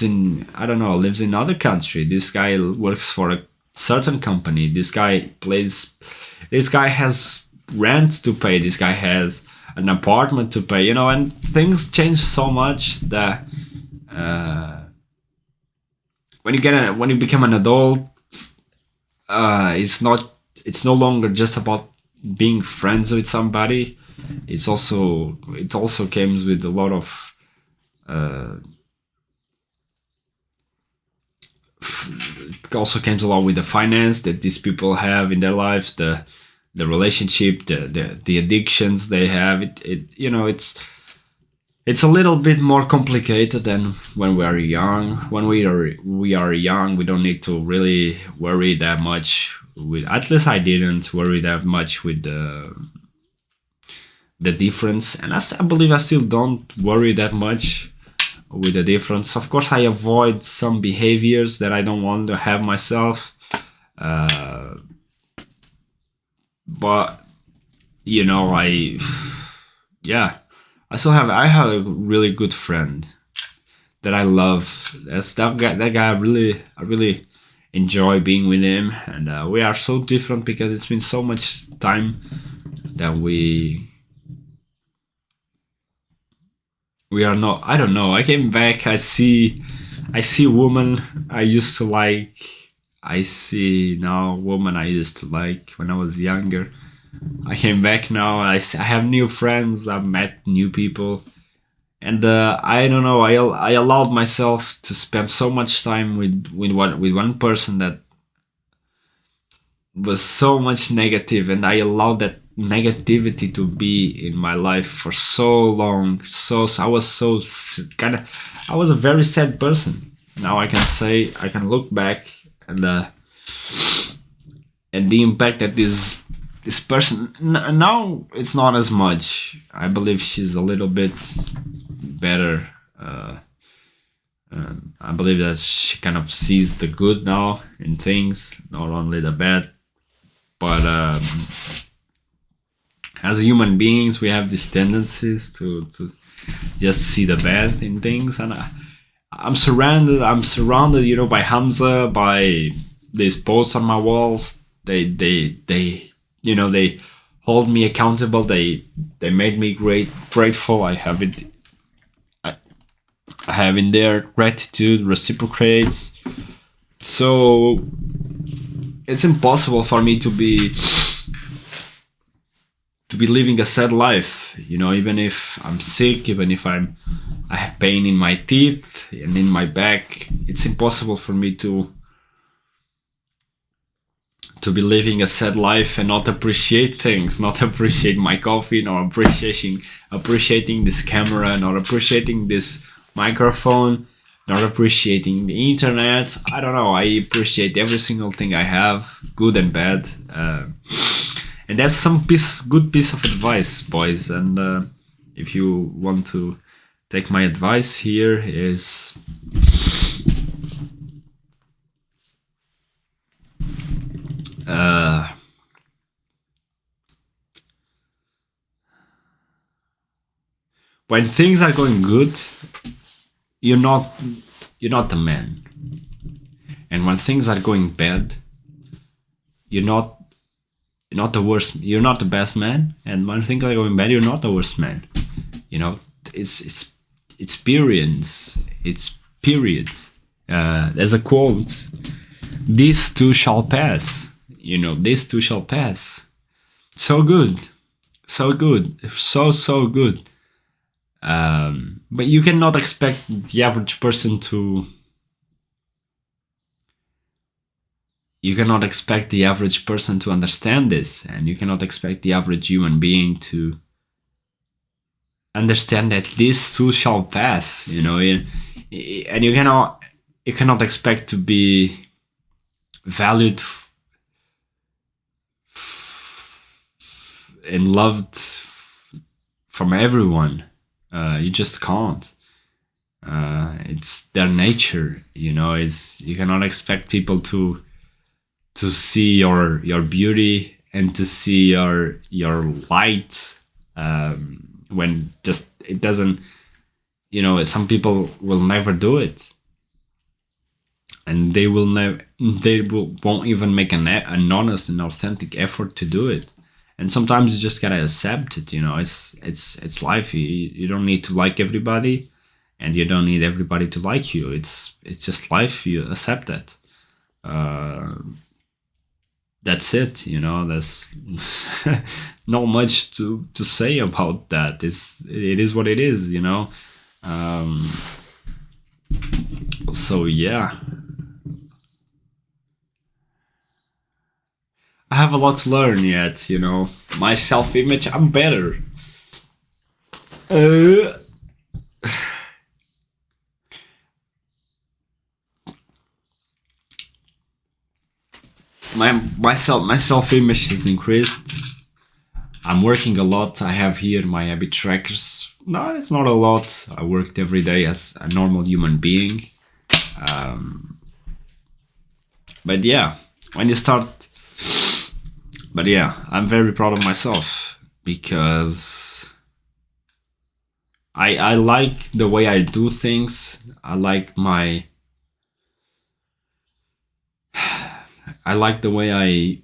in other country. This guy works for a certain company. This guy has rent to pay. This guy has an apartment to pay. And things change so much that when you become an adult, it's no longer just about being friends with somebody. It also comes with a lot of it also comes along with the finance that these people have in their lives, the relationship, the addictions they have. It's a little bit more complicated than when we are young. When we are young, we don't need to really worry that much. At least I didn't worry that much with the difference, and I believe I still don't worry that much with the difference. Of course, I avoid some behaviors that I don't want to have myself, but I have a really good friend that I love. That's that guy. I really enjoy being with him, and we are so different because it's been so much time that we are not. I don't know. I came back. I see women I used to like. I see now a woman I used to like when I was younger. I came back now. I have new friends. I've met new people, and I don't know. I allowed myself to spend so much time with one person that was so much negative, and I allowed that negativity to be in my life for so long. I was so kind of, I was a very sad person. Now I can say, I can look back and the impact that this person now, it's not as much. I believe she's a little bit better. I believe that she kind of sees the good now in things, not only the bad. But as human beings, we have these tendencies to just see the bad in things, and I'm surrounded. By Hamza, by these posts on my walls. They hold me accountable. They made me grateful. I have it. I have in there gratitude reciprocates. So it's impossible for me to be living a sad life, even if I'm sick, even if I have pain in my teeth and in my back. It's impossible for me to be living a sad life and not appreciate things, not appreciate my coffee, not appreciating this camera, not appreciating this microphone, not appreciating the internet. I don't know. I appreciate every single thing I have, good and bad. And that's some good piece of advice, boys. And if you want to take my advice, here is when things are going good, you're not the man. And when things are going bad, you're not the worst. You're not the best man. And when things are going bad, you're not the worst man. It's experience. It's periods. There's a quote: "These too shall pass." These too shall pass. So good, so good, so good. But you cannot expect the average person to. You cannot expect the average person to understand this, and you cannot expect the average human being to understand that this too shall pass. And you cannot expect to be valued and loved from everyone. You just can't. It's their nature. You cannot expect people to see your beauty and to see your light, when just it doesn't. Some people will never do it, and they won't even make an honest and authentic effort to do it. And sometimes you just gotta accept it. It's life. You don't need to like everybody, and you don't need everybody to like you. It's just life. You accept that. That's it. There's not much to say about that. It is what it is. So yeah, I have a lot to learn yet. My self-image. I'm better. Uh, my self-image is increased. I'm working a lot. I have here my habit trackers. No, it's not a lot. I worked every day as a normal human being. But yeah, when you start. But yeah, I'm very proud of myself because I like the way I do things. I like the way I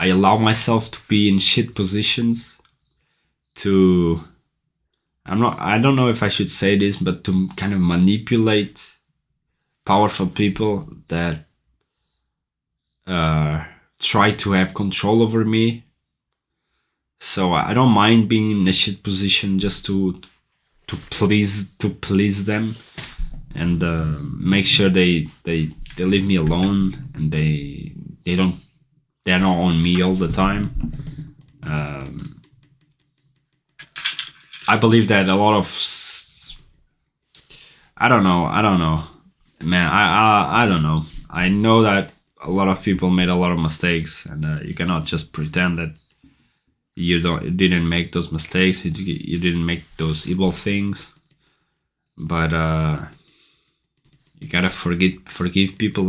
allow myself to be in shit positions to. I don't know if I should say this, but to kind of manipulate powerful people that try to have control over me. So I don't mind being in a shit position just to please them, and make sure they leave me alone, and they're not on me all the time. I believe that a lot of I don't know, man. I don't know. I know that a lot of people made a lot of mistakes, and you cannot just pretend that you didn't make those mistakes. You didn't make those evil things. But you gotta forgive people.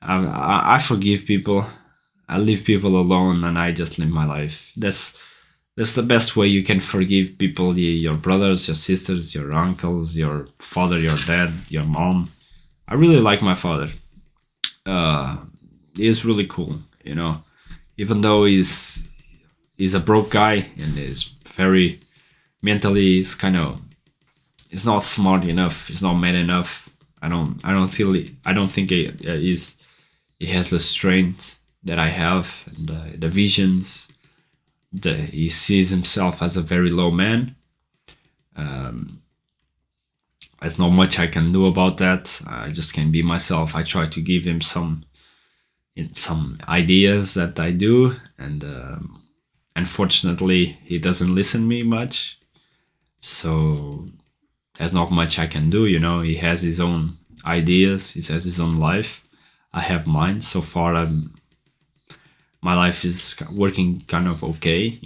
I forgive people. I leave people alone, and I just live my life. That's the best way you can forgive people. Your brothers, your sisters, your uncles, your father, your dad, your mom. I really like my father. He's really cool. Even though he's a broke guy and is very mentally, he's not smart enough. He's not man enough. I don't think he has the strength that I have, and the visions. He sees himself as a very low man. There's not much I can do about that. I just can be myself. I try to give him some ideas that I do, and unfortunately, he doesn't listen me much. So there's not much I can do. He has his own ideas. He has his own life. I have mine. So far, my life is working kind of okay.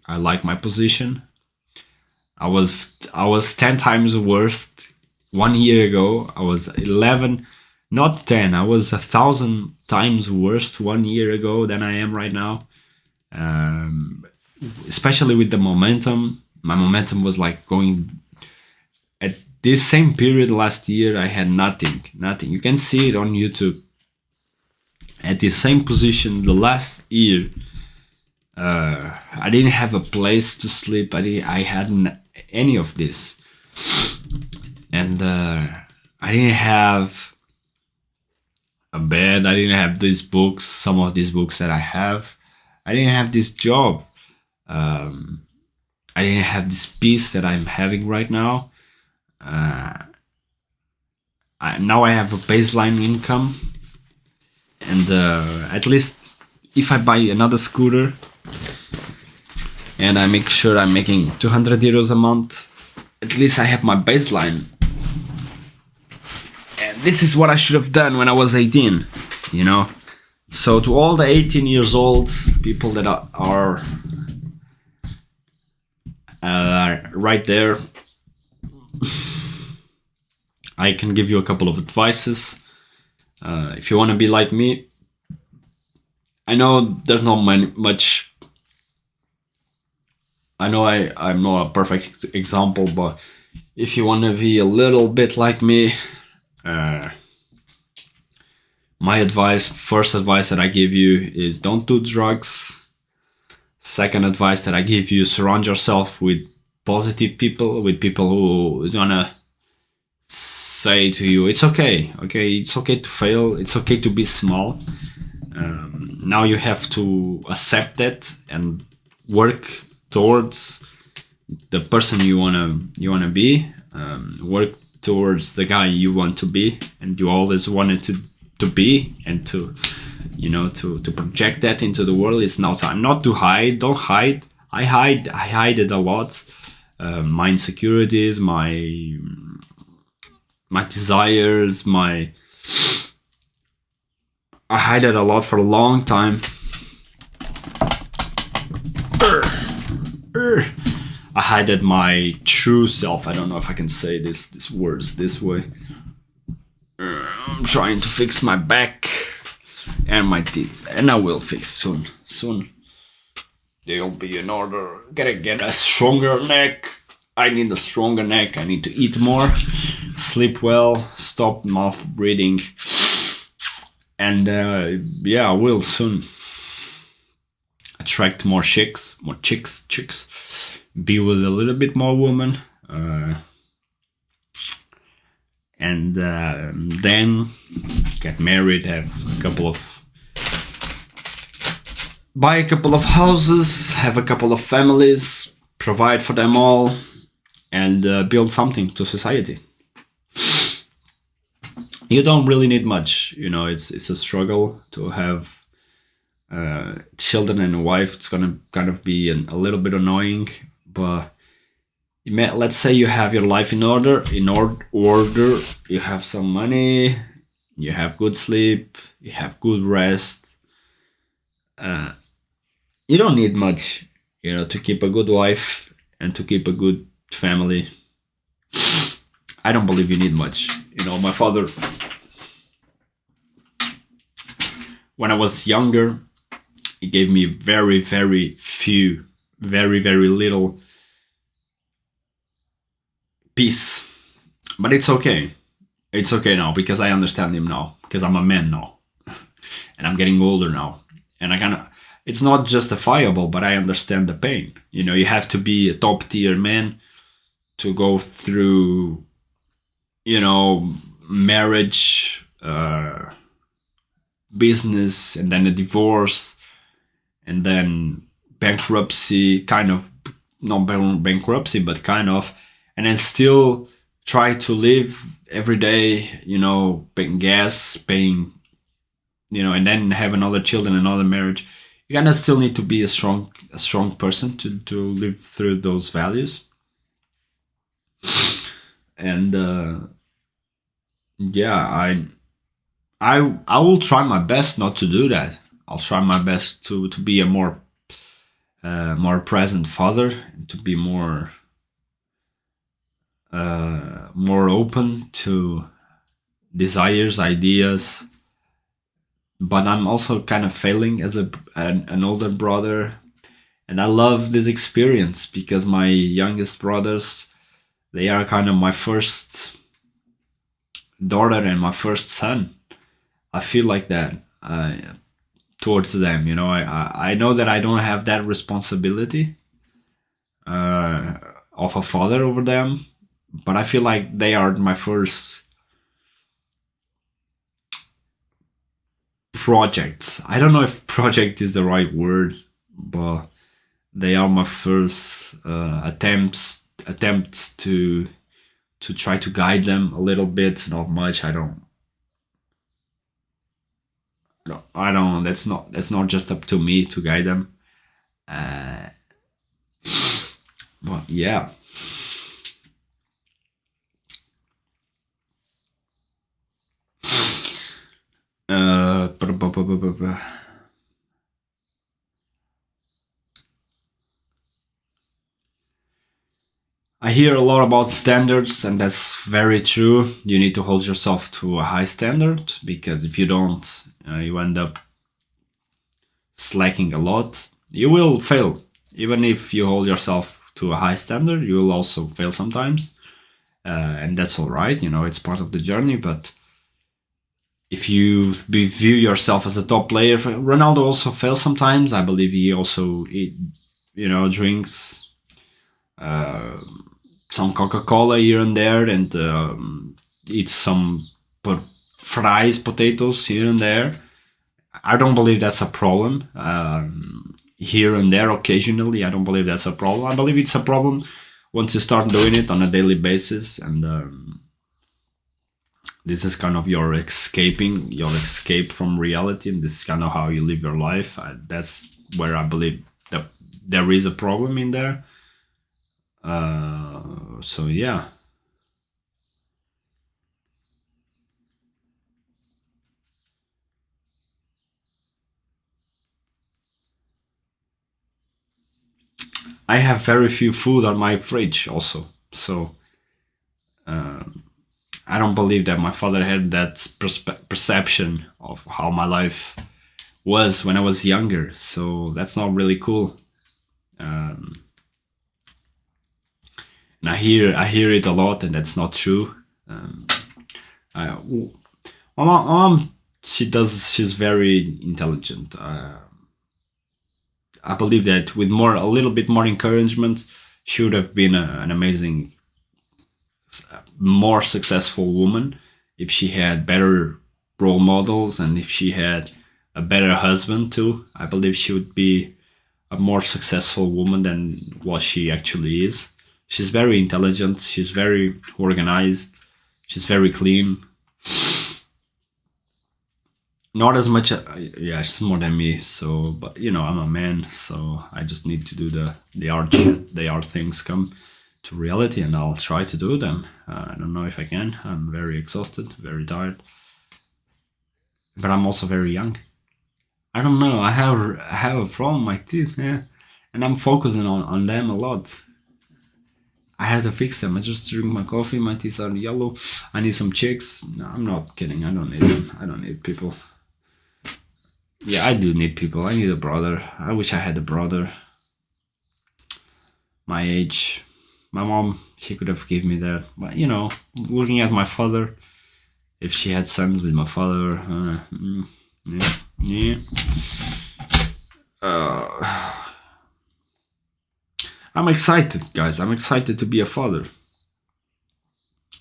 I like my position. I was 10 times worse 1 year ago. I was 11, not 10. I was 1,000 times worse 1 year ago than I am right now. Especially with the momentum. My momentum was like going. At this same period last year, I had nothing. You can see it on YouTube. At the same position the last year, I didn't have a place to sleep. I hadn't any of this, and I didn't have a bed. I didn't have these books. Some of these books that I have. I didn't have this job. I didn't have this peace that I'm having right now. Now I have a baseline income, and at least if I buy another scooter and I make sure I'm making 200 euros a month, at least I have my baseline. And this is what I should have done when I was 18, So to all the 18 years old people that are right there, I can give you a couple of advices. If you want to be like me, I know there's not much. I know I'm not a perfect example, but if you want to be a little bit like me, my first advice that I give you is don't do drugs. Second advice that I give you, surround yourself with positive people, with people who is gonna say to you, it's okay, it's okay to fail, it's okay to be small. Now you have to accept that and work towards the person you wanna be. Work towards the guy you want to be, and you always wanted to be, and to project that into the world. It's now time not to hide. Don't hide. I hide it a lot. My insecurities, my desires, I hide it a lot for a long time. I hide my true self. I don't know if I can say these words this way. I'm trying to fix my back and my teeth, and I will fix soon. They'll be in order. Gotta get a stronger neck. I need a stronger neck. I need to eat more, sleep well, stop mouth breathing, and I will soon attract more chicks. Be with a little bit more women, and then get married, have a couple of buy a couple of houses, have a couple of families, provide for them all, and build something to society. You don't really need much, it's a struggle to have children and a wife. It's gonna kind of be a little bit annoying, but let's say you have your life in order, order, you have some money, you have good sleep, you have good rest. You don't need much, to keep a good wife and to keep a good family. I don't believe you need much. My father, when I was younger, he gave me very, very few, very, very little peace. But it's okay. It's okay now because I understand him now, because I'm a man now. And I'm getting older now. And it's not justifiable, but I understand the pain. You have to be a top tier man to go through, marriage, business, and then a divorce, and then bankruptcy, kind of, not bankruptcy, but kind of, and then still try to live every day, paying gas, paying, and then have another children, another marriage. You kind of still need to be a strong person to live through those values. And yeah, I will try my best not to do that. I'll try my best to be a more present father, and to be more open to desires, ideas. But I'm also kind of failing as an older brother, and I love this experience because my youngest brothers, they are kind of my first daughter and my first son. I feel like that towards them. I know that I don't have that responsibility of a father over them, but I feel like they are my first projects. I don't know if project is the right word, but they are my first attempts to try to guide them a little bit. Not much. I don't. That's not just up to me to guide them. But yeah. I hear a lot about standards, and that's very true. You need to hold yourself to a high standard, because if you don't, you end up slacking a lot. You will fail. Even if you hold yourself to a high standard, you will also fail sometimes. And that's all right. It's part of the journey. But if you view yourself as a top player, Ronaldo also fails sometimes. I believe he also drinks some Coca-Cola here and there, and eats some fries, potatoes here and there. I don't believe that's a problem. Here and there, occasionally, I don't believe that's a problem. I believe it's a problem once you start doing it on a daily basis, and this is kind of your escape from reality, and this is kind of how you live your life. That's where I believe that there is a problem in there. So yeah. I have very few food on my fridge also, so I don't believe that my father had that perception of how my life was when I was younger. So that's not really cool. And I hear it a lot, and that's not true. My mom, she's very intelligent. I believe that with a little bit more encouragement, she would have been an amazing, more successful woman if she had better role models, and if she had a better husband too. I believe she would be a more successful woman than what she actually is. She's very intelligent. She's very organized. She's very clean. Not as much. Yeah, she's more than me. So, but I'm a man, so I just need to do the art shit. The art things come to reality, and I'll try to do them. I don't know if I can. I'm very exhausted, very tired, but I'm also very young. I don't know. I have a problem with my teeth, yeah, and I'm focusing on them a lot. I had to fix them. I just drink my coffee. My teeth are yellow. I need some chicks. No, I'm not kidding. I don't need them. I don't need people. Yeah, I do need people. I need a brother. I wish I had a brother my age. My mom, she could have given me that. But looking at my father, if she had sons with my father, yeah. I'm excited, guys. I'm excited to be a father.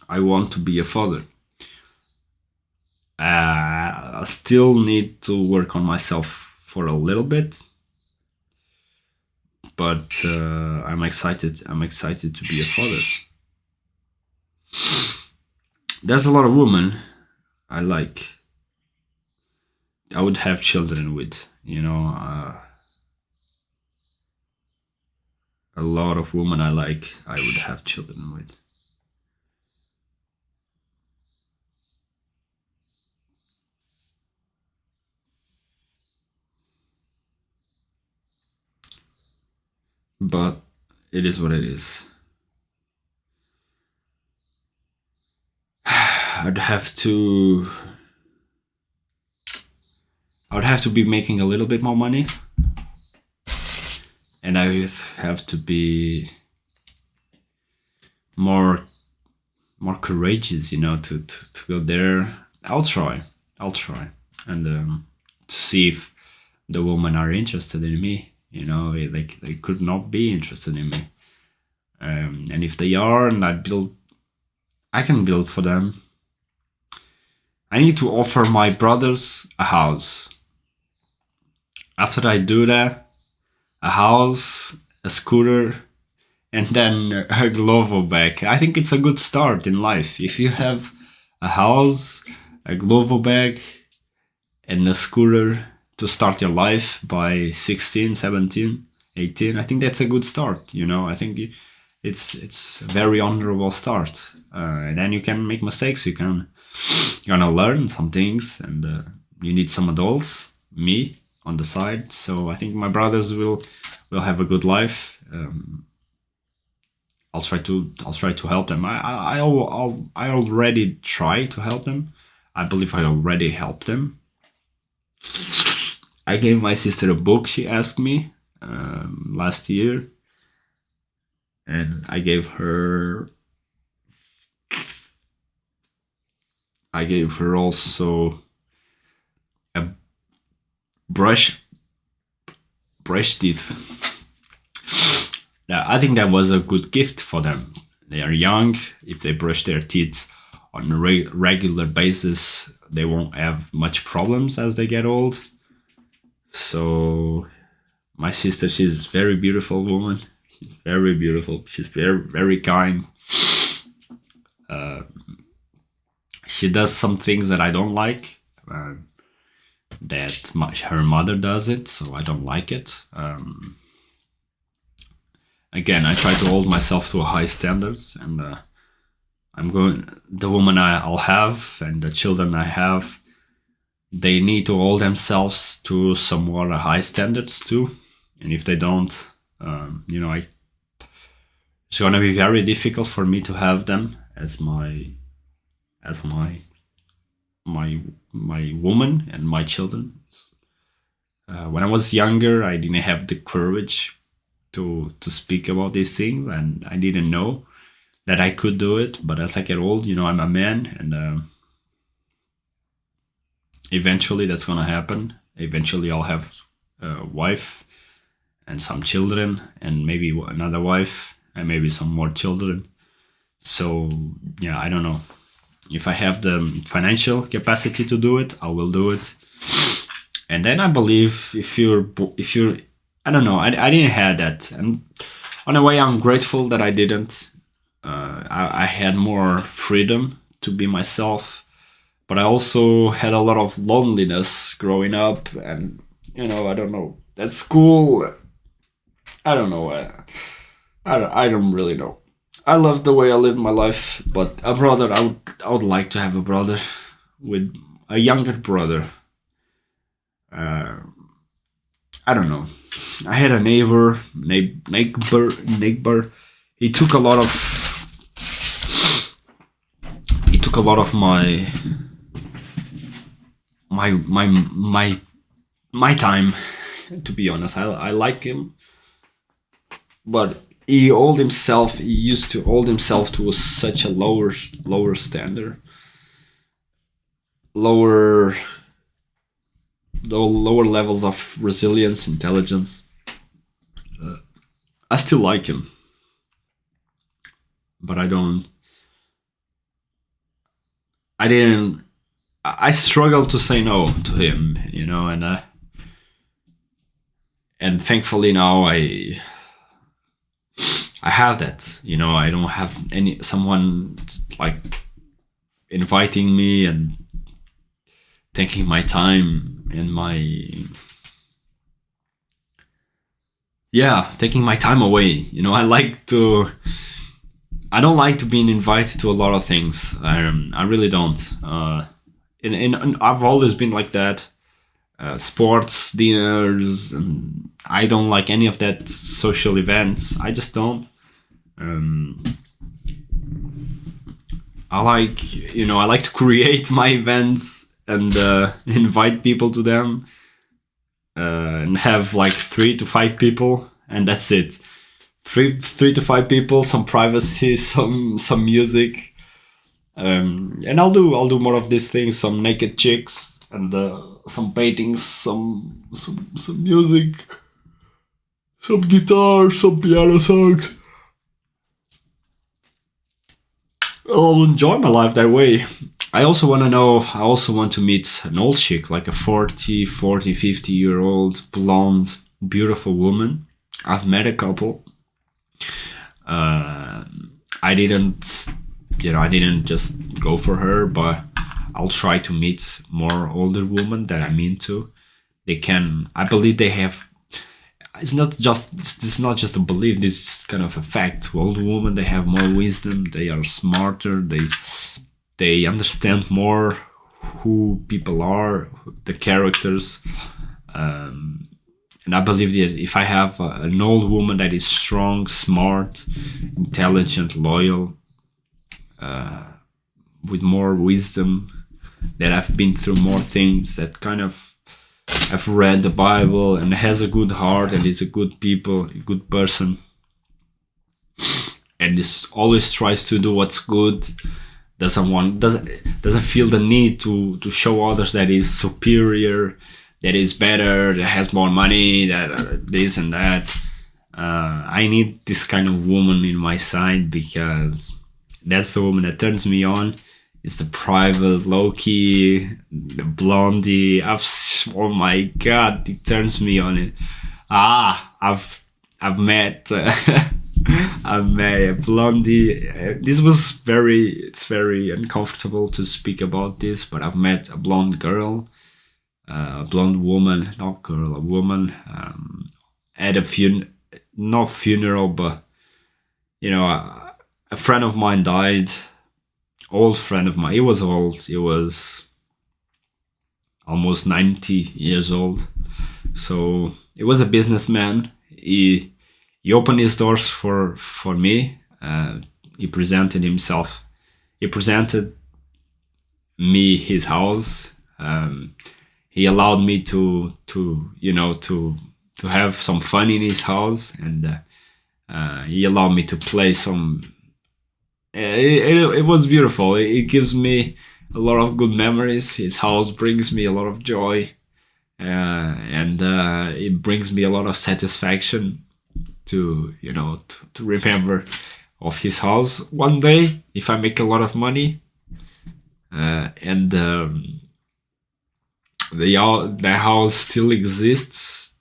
I want to be a father. I still need to work on myself for a little bit, but I'm excited. I'm excited to be a father. There's a lot of women I like. I would have children with, a lot of women I like. I would have children with. But it is what it is. I would have to be making a little bit more money, and I would have to be more courageous, to go there. I'll try, and to see if the women are interested in me. Like they could not be interested in me, and if they are, and I can build for them. I need to offer my brothers a house. After I do that, a house, a scooter, and then a Glovo bag. I think it's a good start in life. If you have a house, a Glovo bag, and a scooter to start your life by 16, 17, 18, I think that's a good start. I think it's a very honorable start. And then you can make mistakes. You're gonna learn some things, and you need some adults, me, on the side. So I think my brothers will have a good life. I'll try to help them. I already try to help them. I believe I already helped them. I gave my sister a book she asked me last year, and I gave her also a brush teeth. Yeah, I think that was a good gift for them. They are young. If they brush their teeth on a regular basis, they won't have much problems as they get old. So my sister, she's a very beautiful woman. She's very beautiful. She's very, very kind. She does some things that I don't like. Her mother does it, so I don't like it. Again, I try to hold myself to a high standards, and the woman I'll have and the children I have, they need to hold themselves to somewhat high standards too. And if they don't, it's gonna be very difficult for me to have them as my woman and my children. When I was younger, I didn't have the courage to speak about these things, and I didn't know that I could do it. But as I get old, I'm a man, and eventually that's gonna happen. Eventually I'll have a wife and some children, and maybe another wife, and maybe some more children. So yeah, I don't know. If I have the financial capacity to do it, I will do it. And then I believe if you're I don't know, I didn't have that, and on a way I'm grateful that I didn't. I had more freedom to be myself, but I also had a lot of loneliness growing up, and I don't know. At school, I don't know. I don't really know. I love the way I live my life, but a brother, I would like to have a brother with a younger brother. Uh, I don't know. I had a neighbor. He took a lot of he took a lot of my time. To be honest, I like him, but he used to hold himself to such a lower standard, lower the lower levels of resilience, intelligence. I still like him, but I didn't. I struggle to say no to him, and thankfully now I have that. I don't have any someone like inviting me and taking my time and taking my time away. I don't like to be invited to a lot of things. I really don't. And I've always been like that. Sports dinners, and I don't like any of that social events. I just don't. Um, I like to create my events and invite people to them, and have like 3 to 5 people, and that's it. Three to five people, some privacy, some music, and I'll do more of these things. Some naked chicks and some paintings, some music, some guitar, some piano songs. I'll enjoy my life that way. I also want to know. I also want to meet an old chick, like a 50-year-old blonde, beautiful woman. I've met a couple. Uh, I didn't, I didn't just go for her, but I'll try to meet more older women that I'm into. They can. I believe they have. It's not just a belief. This is kind of a fact. Older women, they have more wisdom. They are smarter. They understand more who people are, the characters. And I believe that if I have an old woman that is strong, smart, intelligent, loyal, with more wisdom, that I've been through more things, that kind of I've read the Bible and has a good heart and is a good person, and is always tries to do what's good, doesn't feel the need to show others that is superior, that is better, that has more money, that this and that. I need this kind of woman in my side, because that's the woman that turns me on. It's the private, low-key, the blondie. Oh my god, it turns me on. It. I've met I've met a blondie. It's very uncomfortable to speak about this, but I've met a blonde girl, a blonde woman, not girl, a woman, at a not funeral, but a friend of mine died. Old friend of mine. He was old. He was almost 90 years old. So he was a businessman. He opened his doors for me. He presented himself. He presented me his house. He allowed me to have some fun in his house, and he allowed me to play some. It was beautiful. It gives me a lot of good memories. His house brings me a lot of joy, and it brings me a lot of satisfaction to remember of his house one day if I make a lot of money, and the house still exists,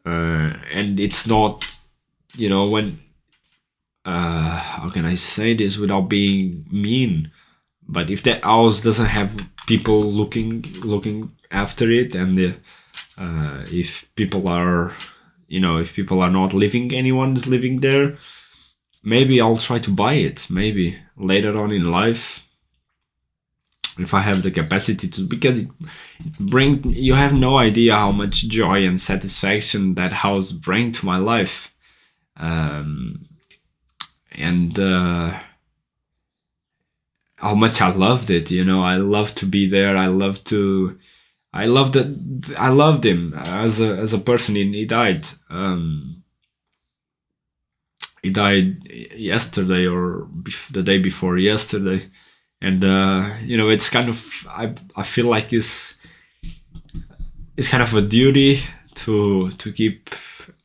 and it's not, when how can I say this without being mean? But if that house doesn't have people looking after it, and if people are, if people are not living, anyone's living there, maybe I'll try to buy it. Maybe later on in life, if I have the capacity to, because you have no idea how much joy and satisfaction that house bring to my life, and how much I loved it. I love to be there. I loved it. I loved him as a person. He died. He died yesterday, or the day before yesterday, and it's kind of, I feel like it's kind of a duty to keep.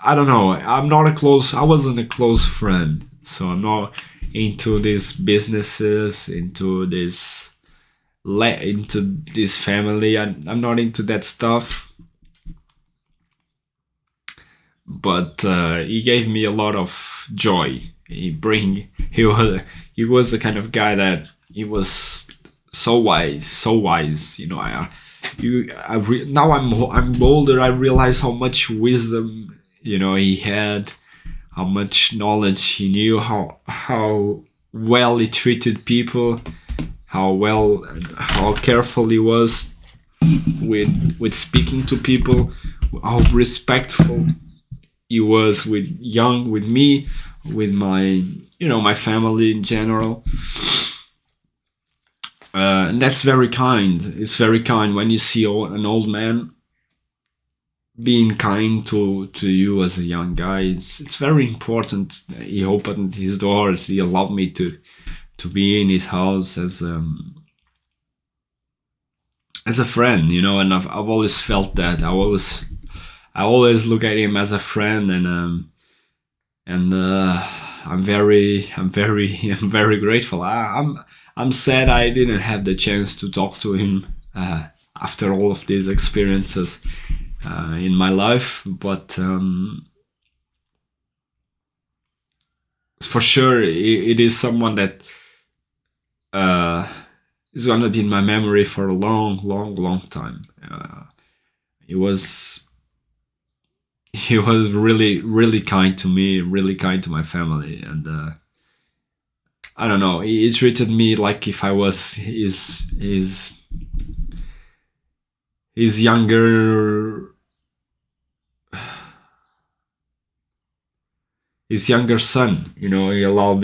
I don't know. I wasn't a close friend, so I'm not into these businesses, into this family. I'm not into that stuff. But he gave me a lot of joy. He was the kind of guy that he was so wise, so wise. Now I'm older. I realize how much wisdom he had, how much knowledge he knew, how well he treated people, how careful he was with speaking to people, how respectful he was with me, with my family in general. And that's very kind. It's very kind when you see an old man being kind to you as a young guy. It's very important. He opened his doors. He allowed me to be in his house as a friend, and I've always felt that. I always look at him as a friend, and I'm very I'm very grateful. I'm sad I didn't have the chance to talk to him after all of these experiences in my life, but for sure it is someone that is gonna be in my memory for a long, long, long time. He was really, really kind to me, really kind to my family, and I don't know. He treated me like if I was his younger son. He allowed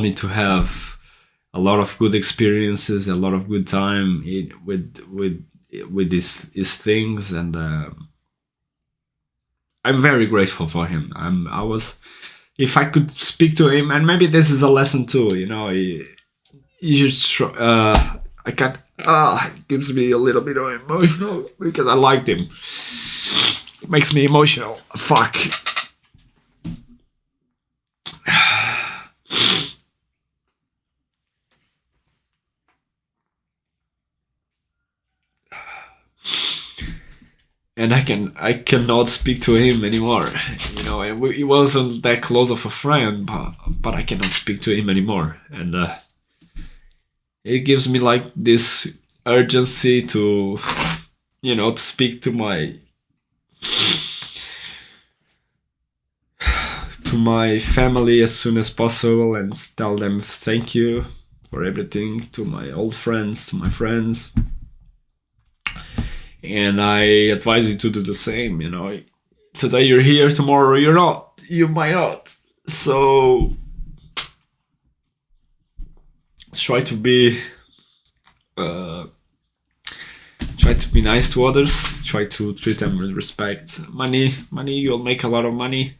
me to have a lot of good experiences, a lot of good time with his things, and I'm very grateful for him. If I could speak to him, and maybe this is a lesson too. You should. I can't. It gives me a little bit of emotional because I liked him. It makes me emotional. Fuck. And I cannot speak to him anymore. He wasn't that close of a friend, but I cannot speak to him anymore, and it gives me like this urgency to speak to my family as soon as possible and tell them thank you for everything, to my old friends, to my friends. And I advise you to do the same. Today you're here, tomorrow you're not. You might not. So try to be nice to others. Try to treat them with respect. Money, you'll make a lot of money.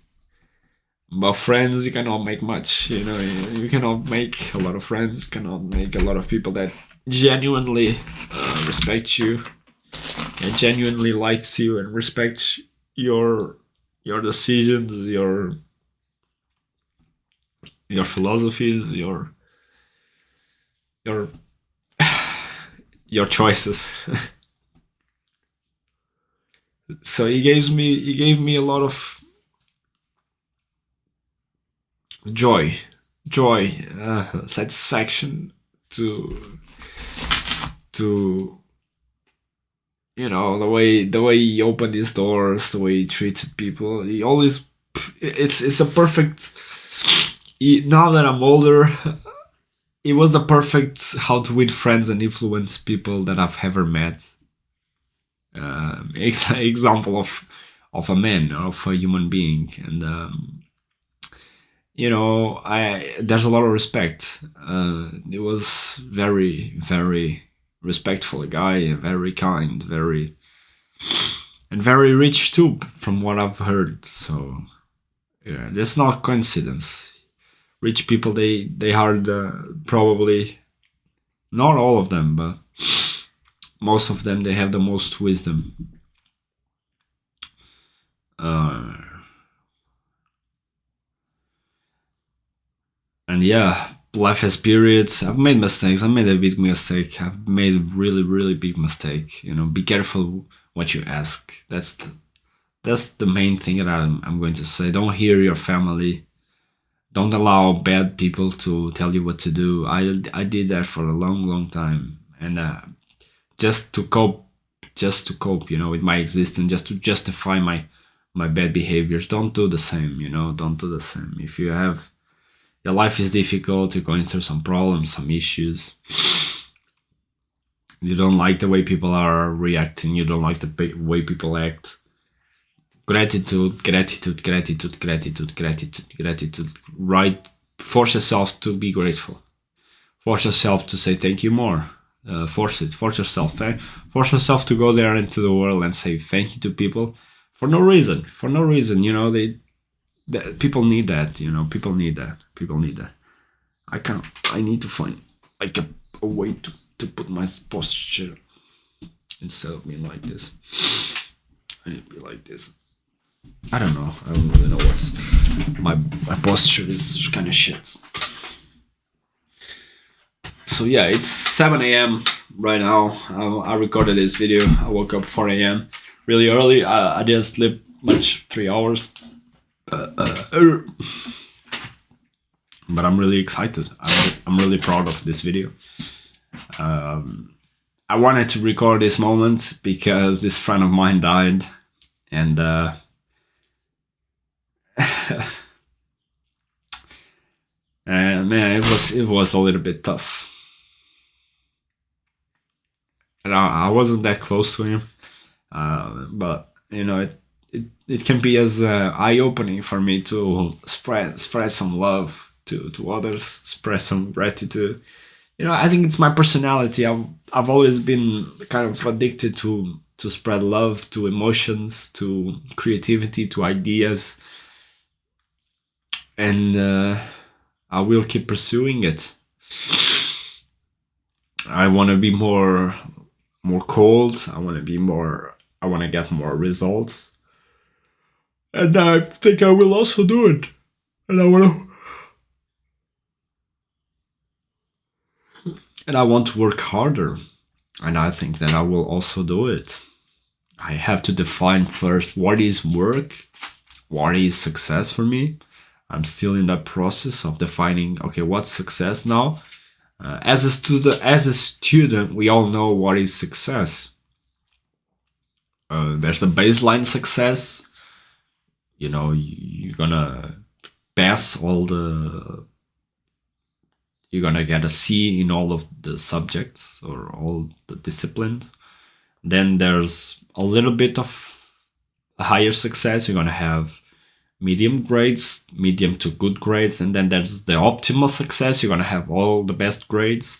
But friends, you cannot make much. You cannot make a lot of friends. You cannot make a lot of people that genuinely respect you, and genuinely likes you and respects your decisions, your philosophies, your your your choices. So he gave me a lot of joy, satisfaction to to the way he opened his doors, the way he treated people. He always it's a perfect. Now that I'm older, it was the perfect how to win friends and influence people that I've ever met. Example of a man, of a human being, and I there's a lot of respect. It was very respectful guy, very kind, very rich too, from what I've heard. So yeah, that's not coincidence. Rich people, they are probably not all of them, but most of them, they have the most wisdom. And yeah, life has periods. I've made mistakes. I made a big mistake. I've made a really big mistake. Be careful what you ask. That's the main thing that I'm going to say. Don't hear your family. Don't allow bad people to tell you what to do. I did that for a long time, and just to cope, with my existence, just to justify my bad behaviors. Don't do the same. Don't do the same. If you have your life is difficult, you're going through some problems, some issues. You don't like the way people are reacting. You don't like the way people act. Gratitude. Right. Force yourself to be grateful. Force yourself to say thank you more. Force yourself. Force yourself to go there into the world and say thank you to people for no reason. People need that. People need that. I need to find like a way to put my posture instead of being like this. I need to be like this. I don't know. I don't really know what's my posture is kind of shit. So yeah, it's 7 a.m. right now. I recorded this video. I woke up 4 a.m. really early. I didn't sleep much, 3 hours. But I'm really excited. I'm really proud of this video. I wanted to record this moment because this friend of mine died, and and man, it was a little bit tough. And I wasn't that close to him, but it can be as eye-opening for me to spread some love to others, spread some gratitude. I think it's my personality. I've always been kind of addicted to spread love, to emotions, to creativity, to ideas, and I will keep pursuing it. I want to be more cold. I want to get more results, and I think I will also do it. And I want to work harder, and I think that I will also do it. I have to define first what is work, what is success for me. I'm still in that process of defining, okay, what's success now? As a student, we all know what is success. There's the baseline success. You're gonna pass you're gonna get a C in all of the subjects or all the disciplines. Then there's a little bit of a higher success. You're gonna have medium grades, medium to good grades, and then there's the optimal success. You're gonna have all the best grades,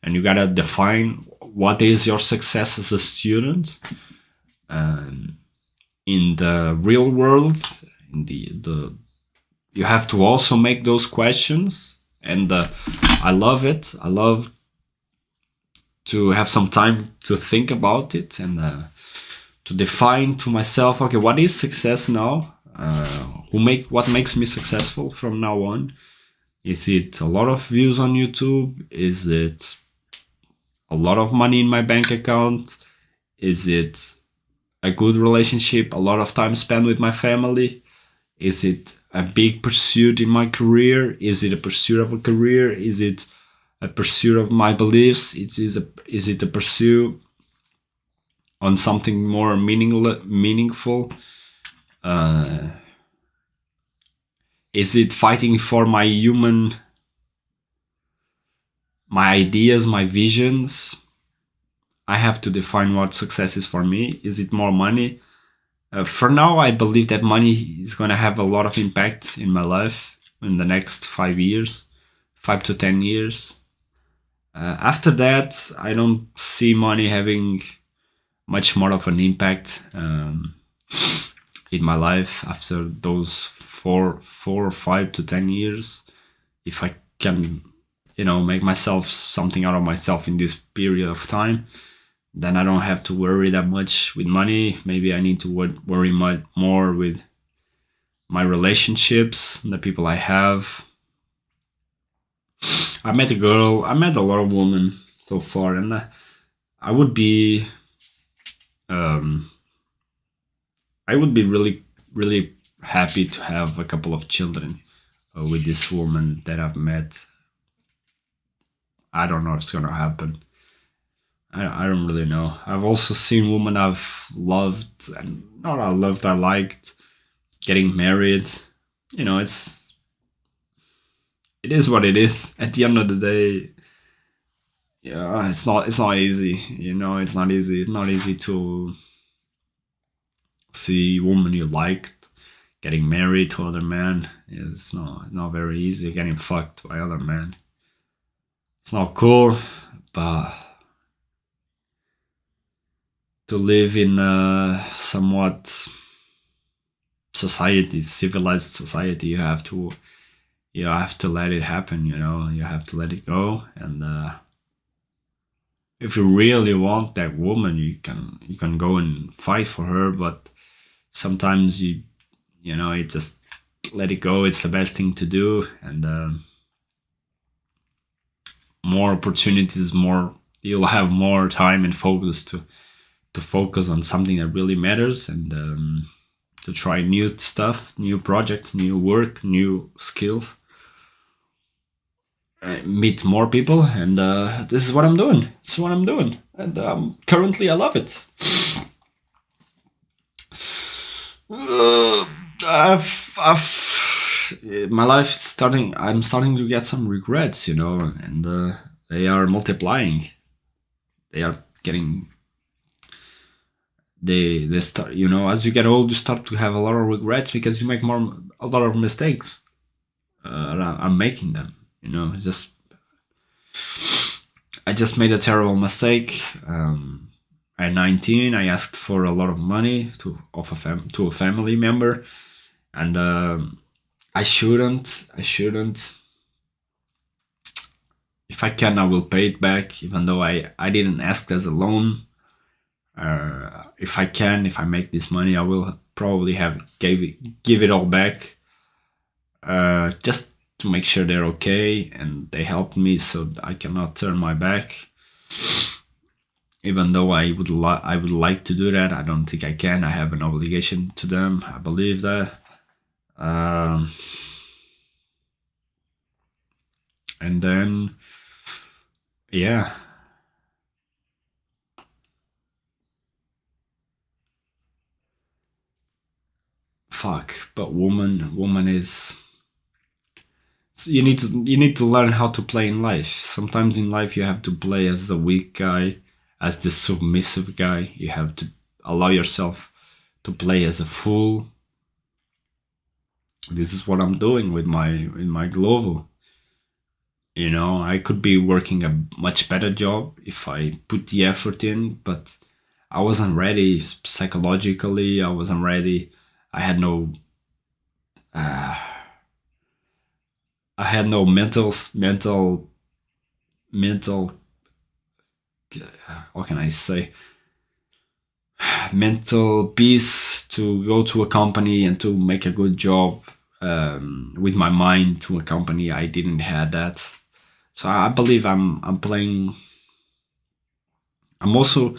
and you gotta define what is your success as a student. In the real world, in the you have to also make those questions, and I love it. I love to have some time to think about it and to define to myself, okay, what is success now? What makes me successful from now on? Is it a lot of views on YouTube? Is it a lot of money in my bank account? Is it a good relationship, a lot of time spent with my family? Is it a big pursuit in my career? Is it a pursuit of a career? Is it a pursuit of my beliefs? Is it a pursuit on something more meaningful? Uh, is it fighting for my ideas, my visions? I have to define what success is for me. Is it more money? For now, I believe that money is going to have a lot of impact in my life in the next 5 years, 5 to 10 years. After that, I don't see money having much more of an impact in my life after those 4 or 5 to 10 years. If I can, make myself something out of myself in this period of time, then I don't have to worry that much with money. Maybe I need to worry more with my relationships, the people I have. I met a girl. I met a lot of women so far, and I would be, um, I would be really, really happy to have a couple of children with this woman that I've met. I don't know if it's gonna happen. I don't really know. I've also seen women I've loved and not I loved, I liked getting married. It is what it is. At the end of the day, yeah, it's not easy. It's not easy. It's not easy to see woman you liked getting married to other men. It's not very easy. Getting fucked by other men. It's not cool, but to live in a somewhat civilized society, you have to let it happen. You have to let it go, and if you really want that woman, you can go and fight for her. But sometimes you just let it go. It's the best thing to do, and more opportunities, more you'll have more time and focus to focus on something that really matters, and to try new stuff, new projects, new work, new skills, meet more people, and this is what I'm doing. This is what I'm doing, and currently I love it. My life is starting. I'm starting to get some regrets, and they are multiplying. They are getting. They start. As you get old, you start to have a lot of regrets because you make a lot of mistakes. I'm making them. Just I just made a terrible mistake. At 19, I asked for a lot of money to a family member, and I shouldn't. If I can, I will pay it back, even though I didn't ask as a loan. If I can, if I make this money, I will probably give it all back, just to make sure they're okay and they helped me, so I cannot turn my back. Even though I would like to do that, I don't think I can. I have an obligation to them. I believe that. And then, yeah. Fuck. But woman is. You need to learn how to play in life. Sometimes in life you have to play as the weak guy, as the submissive guy. You have to allow yourself to play as a fool. This is what I'm doing with my Glovo. I could be working a much better job if I put the effort in, but I wasn't ready psychologically. I wasn't ready. I had no uh, I had no mental, what can I say, mental peace to go to a company and to make a good job, with my mind to a company. I didn't have that, so I believe I'm playing. I'm also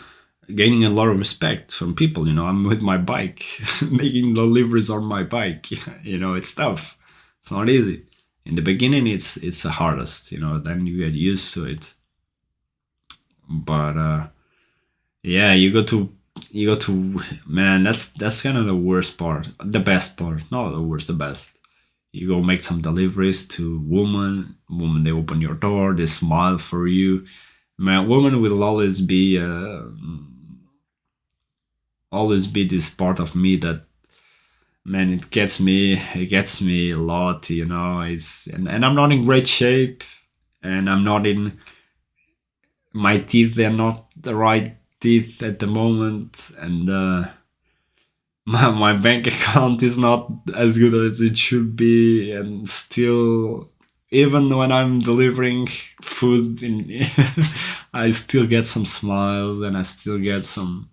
gaining a lot of respect from people. I'm with my bike, making deliveries on my bike. It's tough. It's not easy. In the beginning, it's the hardest. Then you get used to it. But yeah, you go to man. That's kind of the worst part. The best part, not the worst, the best. You go make some deliveries to woman, they open your door, they smile for you. Man, woman will always be this part of me that, man, it gets me a lot. And I'm not in great shape, and I'm not in my teeth, they're not the right teeth at the moment, and my bank account is not as good as it should be, and still, even when I'm delivering food I still get some smiles, and I still get some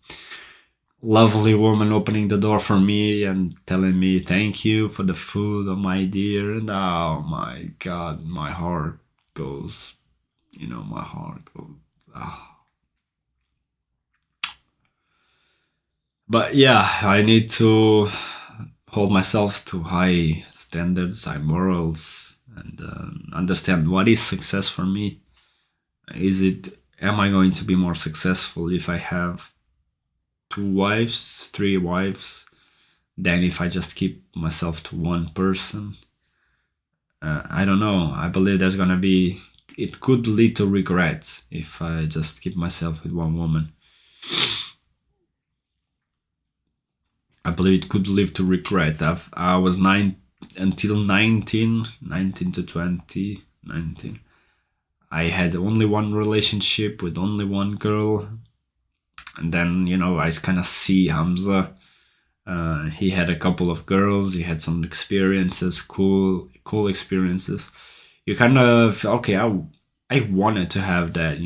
lovely woman opening the door for me and telling me thank you for the food, oh my dear. And oh my god, my heart goes, my heart goes, ah. But yeah, I need to hold myself to high standards, high morals, and understand what is success for me. Am I going to be more successful if I have two wives, three wives, than if I just keep myself to one person? I don't know. I believe it could lead to regret if I just keep myself with one woman. I believe it could lead to regret. I was 19 to 20, 19. I had only one relationship with only one girl. And then, I kind of see Hamza. He had a couple of girls. He had some experiences, cool experiences. You kind of, okay, I wanted to have that.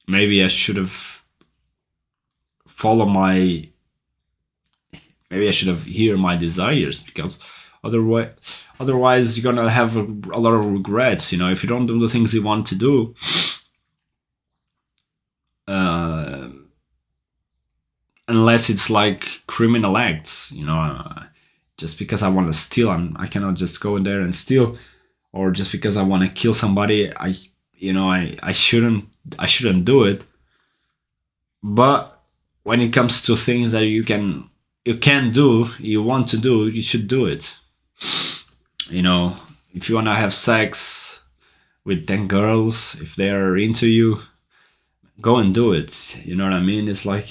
Maybe I should have followed my maybe I should have hear my desires, because otherwise you're gonna have a lot of regrets. If you don't do the things you want to do, uh, unless it's like criminal acts. Just because I want to steal, I cannot just go in there and steal, or just because I want to kill somebody, I shouldn't do it. But when it comes to things that you can do, you want to do, you should do it. If you want to have sex with 10 girls, if they're into you, go and do it. You know what I mean? It's like,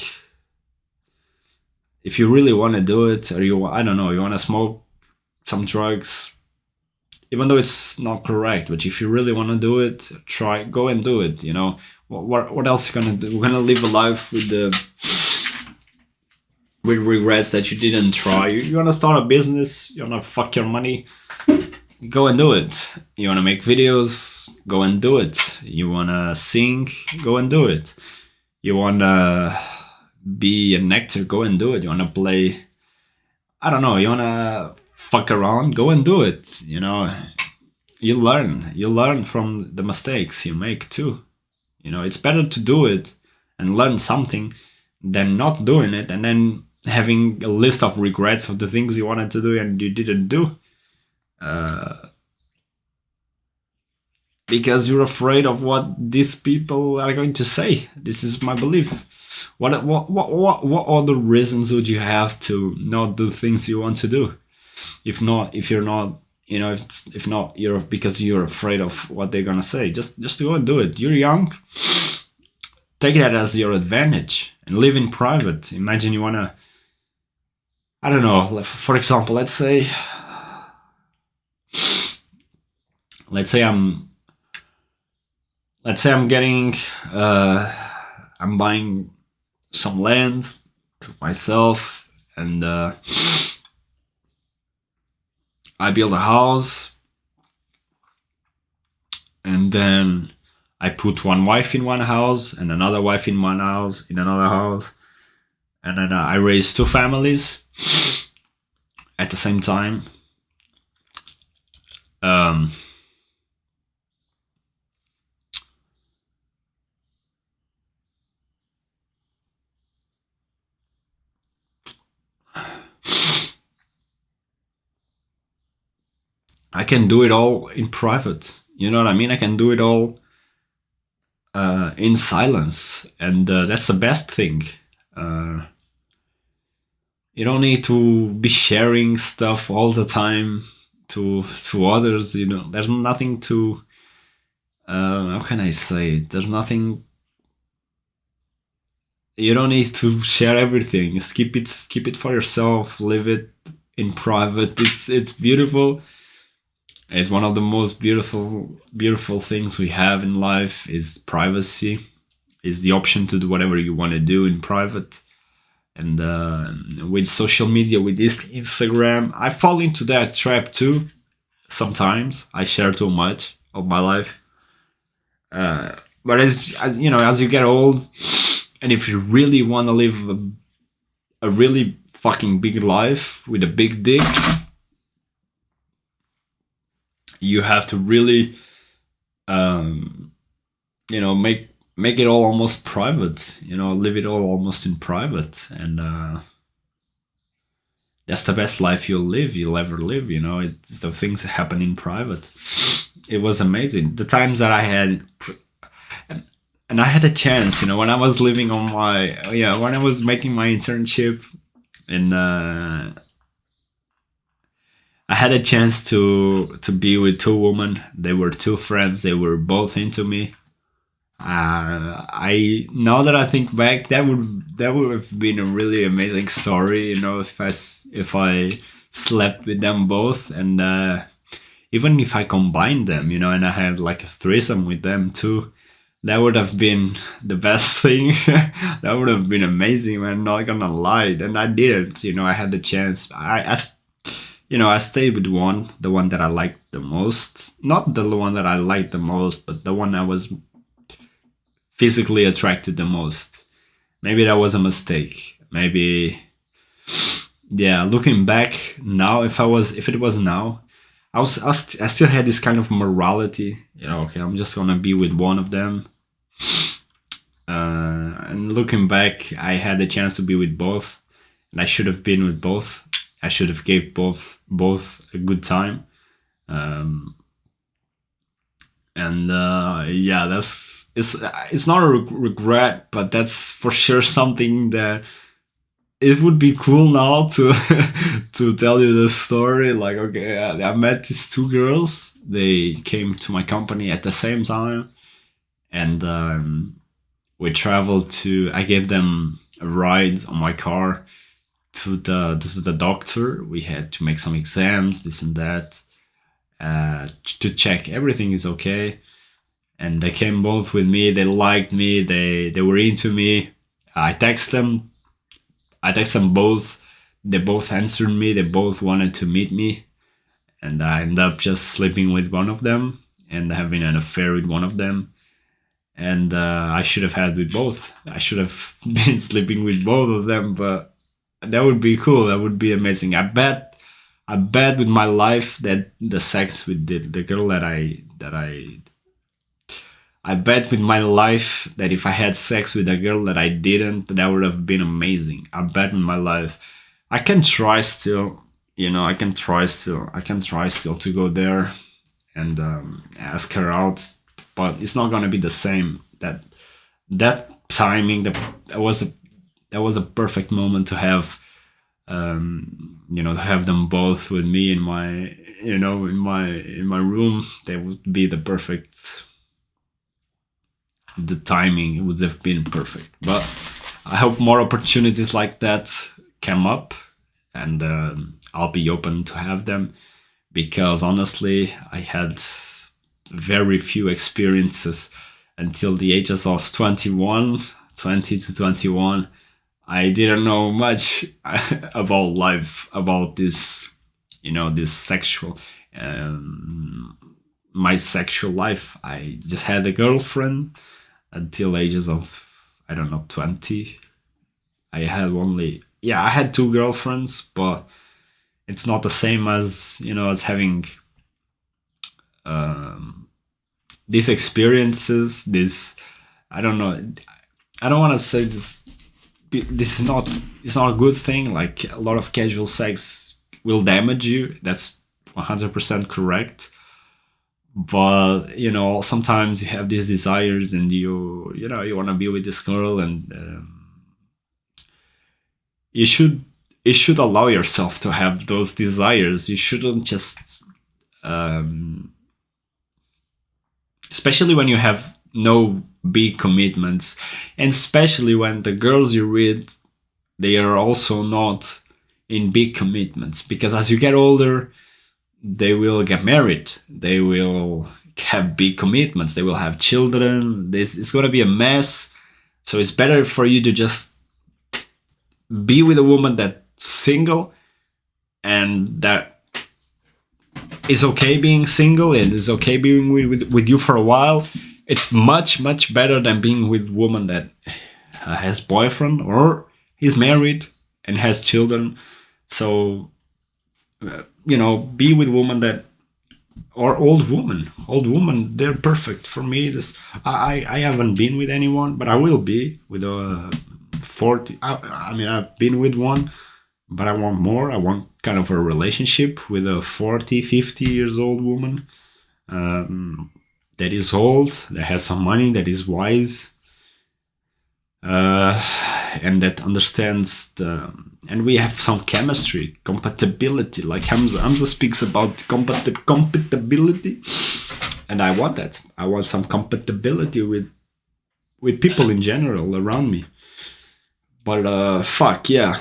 if you really want to do it, or I don't know, you want to smoke some drugs, even though it's not correct, but if you really want to do it, go and do it. What else are you gonna do? We're gonna live a life with regrets that you didn't try. You want to start a business, you want to fuck your money, go and do it. You want to make videos, go and do it. You want to sing, go and do it. You want to be an actor, go and do it. You want to play, I don't know, you want to fuck around, go and do it. You learn from the mistakes you make too. It's better to do it and learn something than not doing it and then having a list of regrets of the things you wanted to do and you didn't do, because you're afraid of what these people are going to say. This is my belief. What other reasons would you have to not do things you want to do? If you're not, if not, you're because you're afraid of what they're gonna say. Just go and do it. You're young. Take that as your advantage and live in private. Imagine you wanna, I don't know. For example, let's say I'm getting, I'm buying some land to myself, and I build a house, and then I put one wife in one house and another wife in one house, in another house, and then I raise two families at the same time. I can do it all in private. You know what I mean? I can do it all in silence, and that's the best thing. Uh, you don't need to be sharing stuff all the time to others. You know, there's nothing to. How can I say it? There's nothing. You don't need to share everything. Just keep it for yourself. Live it in private. It's beautiful. It's one of the most beautiful things we have in life is privacy. Is the option to do whatever you want to do in private. And with social media, with this Instagram, I fall into that trap too. Sometimes I share too much of my life. But as you know, as you get old, and if you really want to live a really fucking big life with a big dick, you have to really, you know, make it all almost private. You know, live it all almost in private, and that's the best life you'll ever live. You know, it's the things that happen in private. It was amazing. The times that I had, and I had a chance. You know, when I was living on my when I was making my internship, and I had a chance to be with two women. They were two friends. They were both into me. I now that I think back, that would have been a really amazing story. You know, if I slept with them both, and even if I combined them, you know, and I had like a threesome with them too, that would have been the best thing. That would have been amazing. I'm not gonna lie, and I didn't. You know, I had the chance. You know, I stayed with one, the one that I liked the most. Not the one that I liked the most, but the one I was physically attracted the most. Maybe that was a mistake. Maybe, yeah. Looking back now, if it was now, I still had this kind of morality. You know, okay, I'm just gonna be with one of them. And looking back, I had the chance to be with both, and I should have been with both. I should have gave both a good time. And yeah, it's not a regret, but that's for sure something that it would be cool now to to tell you the story. Like, okay, I met these two girls. They came to my company at the same time, and we traveled to. I gave them a ride on my car to the doctor. We had to make some exams, this and that, to check everything is okay. And they came both with me. They liked me. They were into me. I text them. I text them both. They both answered me. They both wanted to meet me, and I ended up just sleeping with one of them and having an affair with one of them. And I should have had with both. I should have been sleeping with both of them, but that would be cool. That would be amazing. I bet with my life that the sex with the girl I bet with my life that if I had sex with a girl that I didn't, that would have been amazing. I bet in my life. I can try still, you know, I can try still to go there and ask her out, but it's not gonna be the same. That timing, that was a perfect moment to have, you know, to have them both with me in my, you know, in my room. They would be the timing would have been perfect. But I hope more opportunities like that come up, and I'll be open to have them, because honestly, I had very few experiences until the ages of 20 to 21. I didn't know much about life, about this, you know, this sexual, my sexual life. I just had a girlfriend until ages of, I don't know, 20. I had two girlfriends, but it's not the same as, you know, as having um, these experiences. I don't know. I don't want to say this is not, it's not a good thing. Like, a lot of casual sex will damage you. That's 100% correct. But sometimes you have these desires, and you want to be with this girl, and you should allow yourself to have those desires. You shouldn't just um, especially when you have no big commitments, and especially when the girls you read, they are also not in big commitments, because as you get older, they will get married, they will have big commitments, they will have children. This is going to be a mess. So it's better for you to just be with a woman that's single, and that is okay being single, and is okay being with you for a while. It's much, much better than being with a woman that has boyfriend, or he's married and has children. So be with women that, or old woman, they're perfect for me. I haven't been with anyone, but I will be with a 40. I mean, I've been with one, but I want more. I want kind of a relationship with a 40, 50 years old woman, that is old, that has some money, that is wise, and that understands and we have some chemistry, compatibility. Like Hamza speaks about compatibility, and I want that. I want some compatibility with people in general around me. But fuck yeah,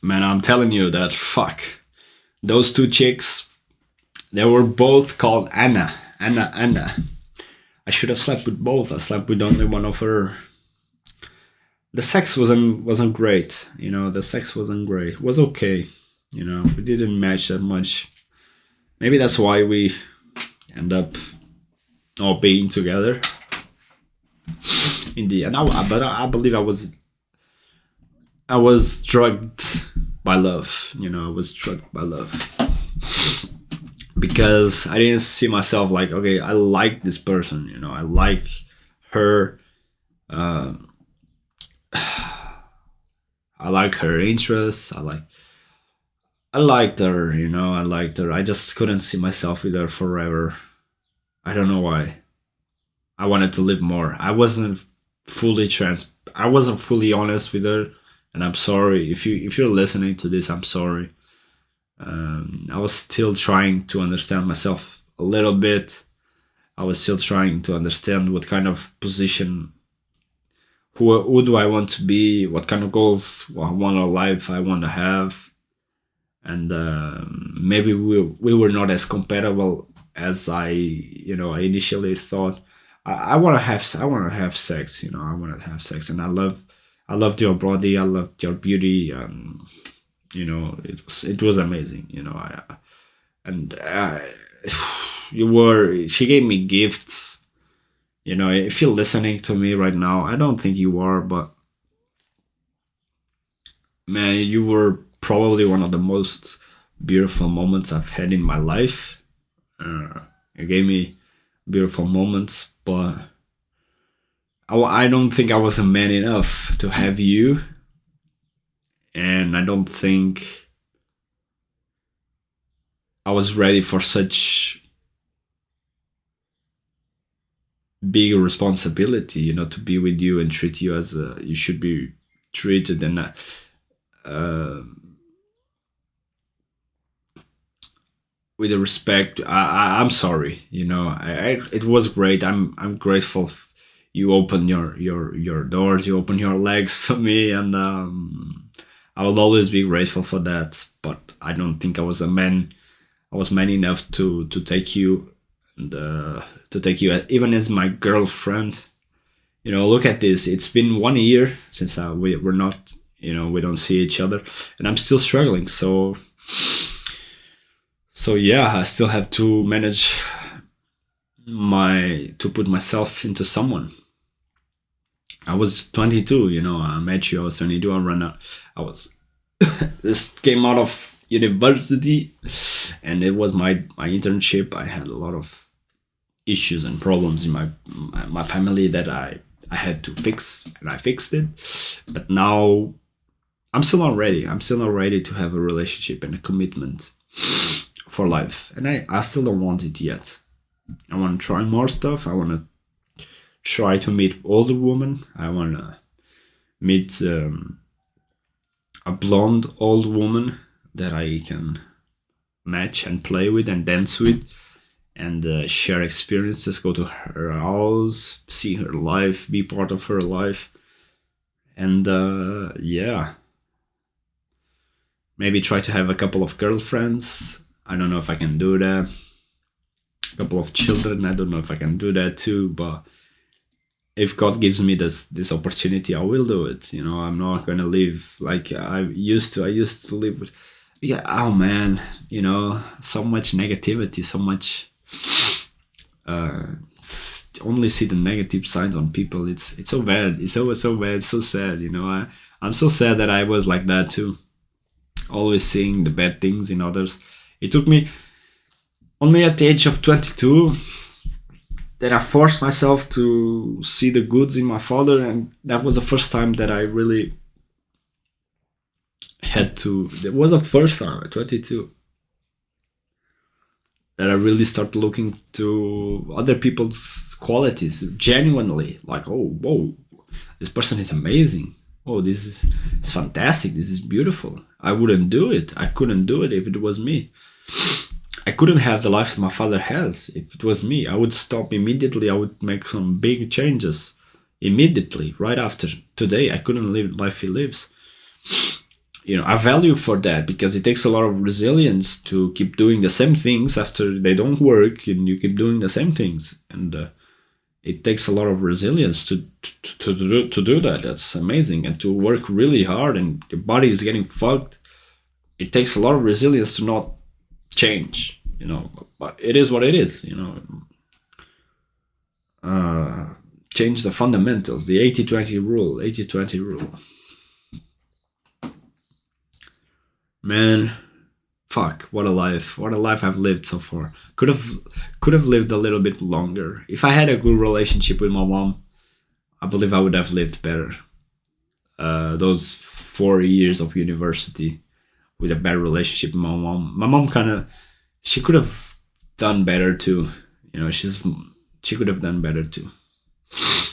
man, I'm telling you that fuck those two chicks. They were both called Anna. I should have slept with both. I slept with only one of her. The sex wasn't great, the sex wasn't great. It was okay, we didn't match that much. Maybe that's why we end up not being together in the end. But I believe I was drugged by love. I was drugged by love, because I didn't see myself like, okay, I like this person, I like her. I like her interests. I liked her, I liked her. I just couldn't see myself with her forever. I don't know why. I wanted to live more. I wasn't fully honest with her, and I'm sorry if you're listening to this. I'm sorry. I was still trying to understand myself a little bit. I was still trying to understand what kind of position, who do I want to be, what kind of goals I want a life I want to have. And maybe we were not as compatible as I initially thought. I want to have sex. I want to have sex, and I loved your body. I loved your beauty. It was amazing. She gave me gifts. If you're listening to me right now, I don't think you are, but man, you were probably one of the most beautiful moments I've had in my life. You gave me beautiful moments, but I don't think I was a man enough to have you, and I don't think I was ready for such big responsibility, to be with you and treat you as you should be treated. And with the respect, I'm sorry. It was great. I'm grateful. You open your doors. You open your legs to me, and I will always be grateful for that. But I don't think I was a man. I was man enough to take you, and to take you even as my girlfriend. Look at this. It's been 1 year since we're not. We don't see each other, and I'm still struggling. So yeah, I still have to manage to put myself into someone. I was 22, I met you. I was 22. I was just came out of university, and it was my internship. I had a lot of issues and problems in my family that I had to fix, and I fixed it. But now I'm still not ready. I'm still not ready to have a relationship and a commitment for life, and I still don't want it yet. I want to try more stuff. I want to try to meet older women. I want to meet a blonde old woman that I can match and play with and dance with, and share experiences, go to her house, see her life, be part of her life, and yeah, maybe try to have a couple of girlfriends. I don't know if I can do that. A couple of children, I don't know if I can do that too, but if God gives me this opportunity, I will do it. You know, I'm not gonna live like I used to. I used to live with, yeah. Oh man, you know, so much negativity, so much. Only see the negative signs on people. It's so bad. It's so bad. So sad. You know, I'm so sad that I was like that too. Always seeing the bad things in others. It took me only at the age of 22 that I forced myself to see the goods in my father, and that was the first time that I really had to. It was the first time at 22 that I really started looking to other people's qualities genuinely. Like, oh, whoa, this person is amazing. Oh, this is it's fantastic. This is beautiful. I wouldn't do it. I couldn't do it if it was me. I couldn't have the life my father has if it was me. I would stop immediately. I would make some big changes immediately, right after today. I couldn't live the life he lives. You know, I value for that because it takes a lot of resilience to keep doing the same things after they don't work, and you keep doing the same things. And it takes a lot of resilience to do that. That's amazing. And to work really hard and your body is getting fucked. It takes a lot of resilience to not change, you know, but it is what it is, you know. Change the fundamentals, the 80-20 rule, 80-20 rule. Man, fuck, what a life I've lived so far. Could have lived a little bit longer. If I had a good relationship with my mom, I believe I would have lived better. Those 4 years of university with a bad relationship with my mom kind of, she could have done better too. You know, she could have done better too.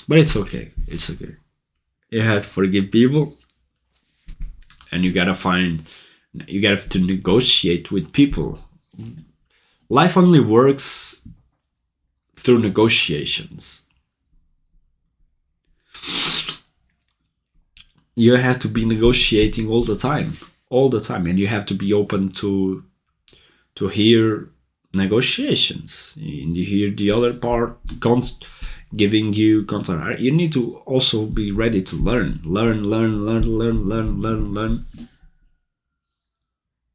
But it's okay. It's okay. You have to forgive people, and you gotta to negotiate with people. Life only works through negotiations. You have to be negotiating all the time, and you have to be open to hear negotiations, and you hear the other part giving you counter. You need to also be ready to learn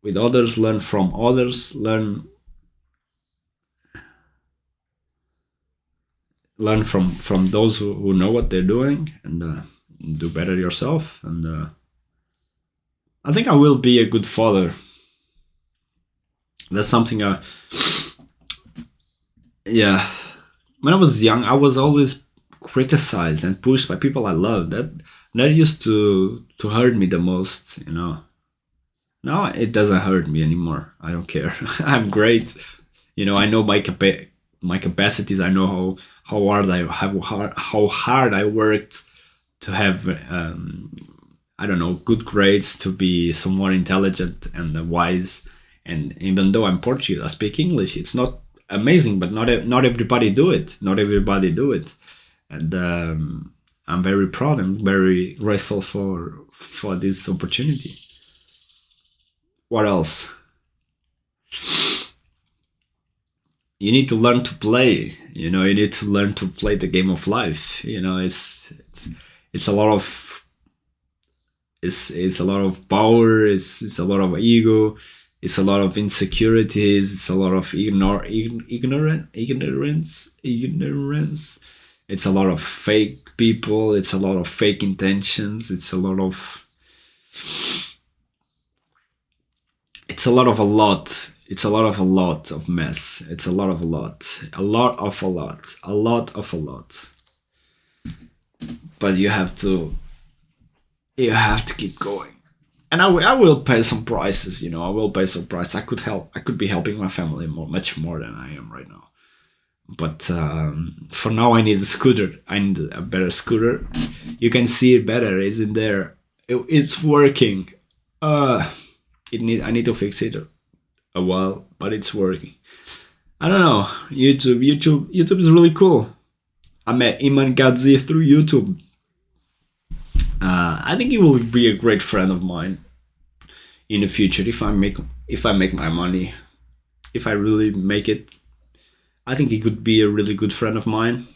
with others, learn from others, learn from those who know what they're doing, and do better yourself. And I think I will be a good father. That's something yeah. When I was young, I was always criticized and pushed by people I loved. That used to hurt me the most, you know. Now it doesn't hurt me anymore. I don't care. I'm great. You know, I know my capacities. I know how hard I worked to have I don't know, good grades, to be somewhat intelligent and wise. And even though I'm Portuguese, I speak English. It's not amazing, but not everybody do it. Not everybody do it. And I'm very proud. I'm very grateful for this opportunity. What else? You need to learn to play. You know, you need to learn to play the game of life. You know, it's a lot of it's a lot of power. It's a lot of ego. It's a lot of insecurities. It's a lot of ignorance. It's a lot of fake people. It's a lot of fake intentions. It's a lot of a lot. It's a lot of mess. It's a lot of a lot. A lot of a lot. A lot of a lot. But you have to keep going. And I will pay some prices, you know. I will pay some price. I could help. I could be helping my family much more than I am right now. But for now, I need a scooter. I need a better scooter. You can see it better. It's in there. It's working. Uh, I need to fix it a while, but it's working. I don't know. YouTube is really cool. I met Iman Gadzi through YouTube. I think he will be a great friend of mine in the future if I make my money. If I really make it, I think he could be a really good friend of mine.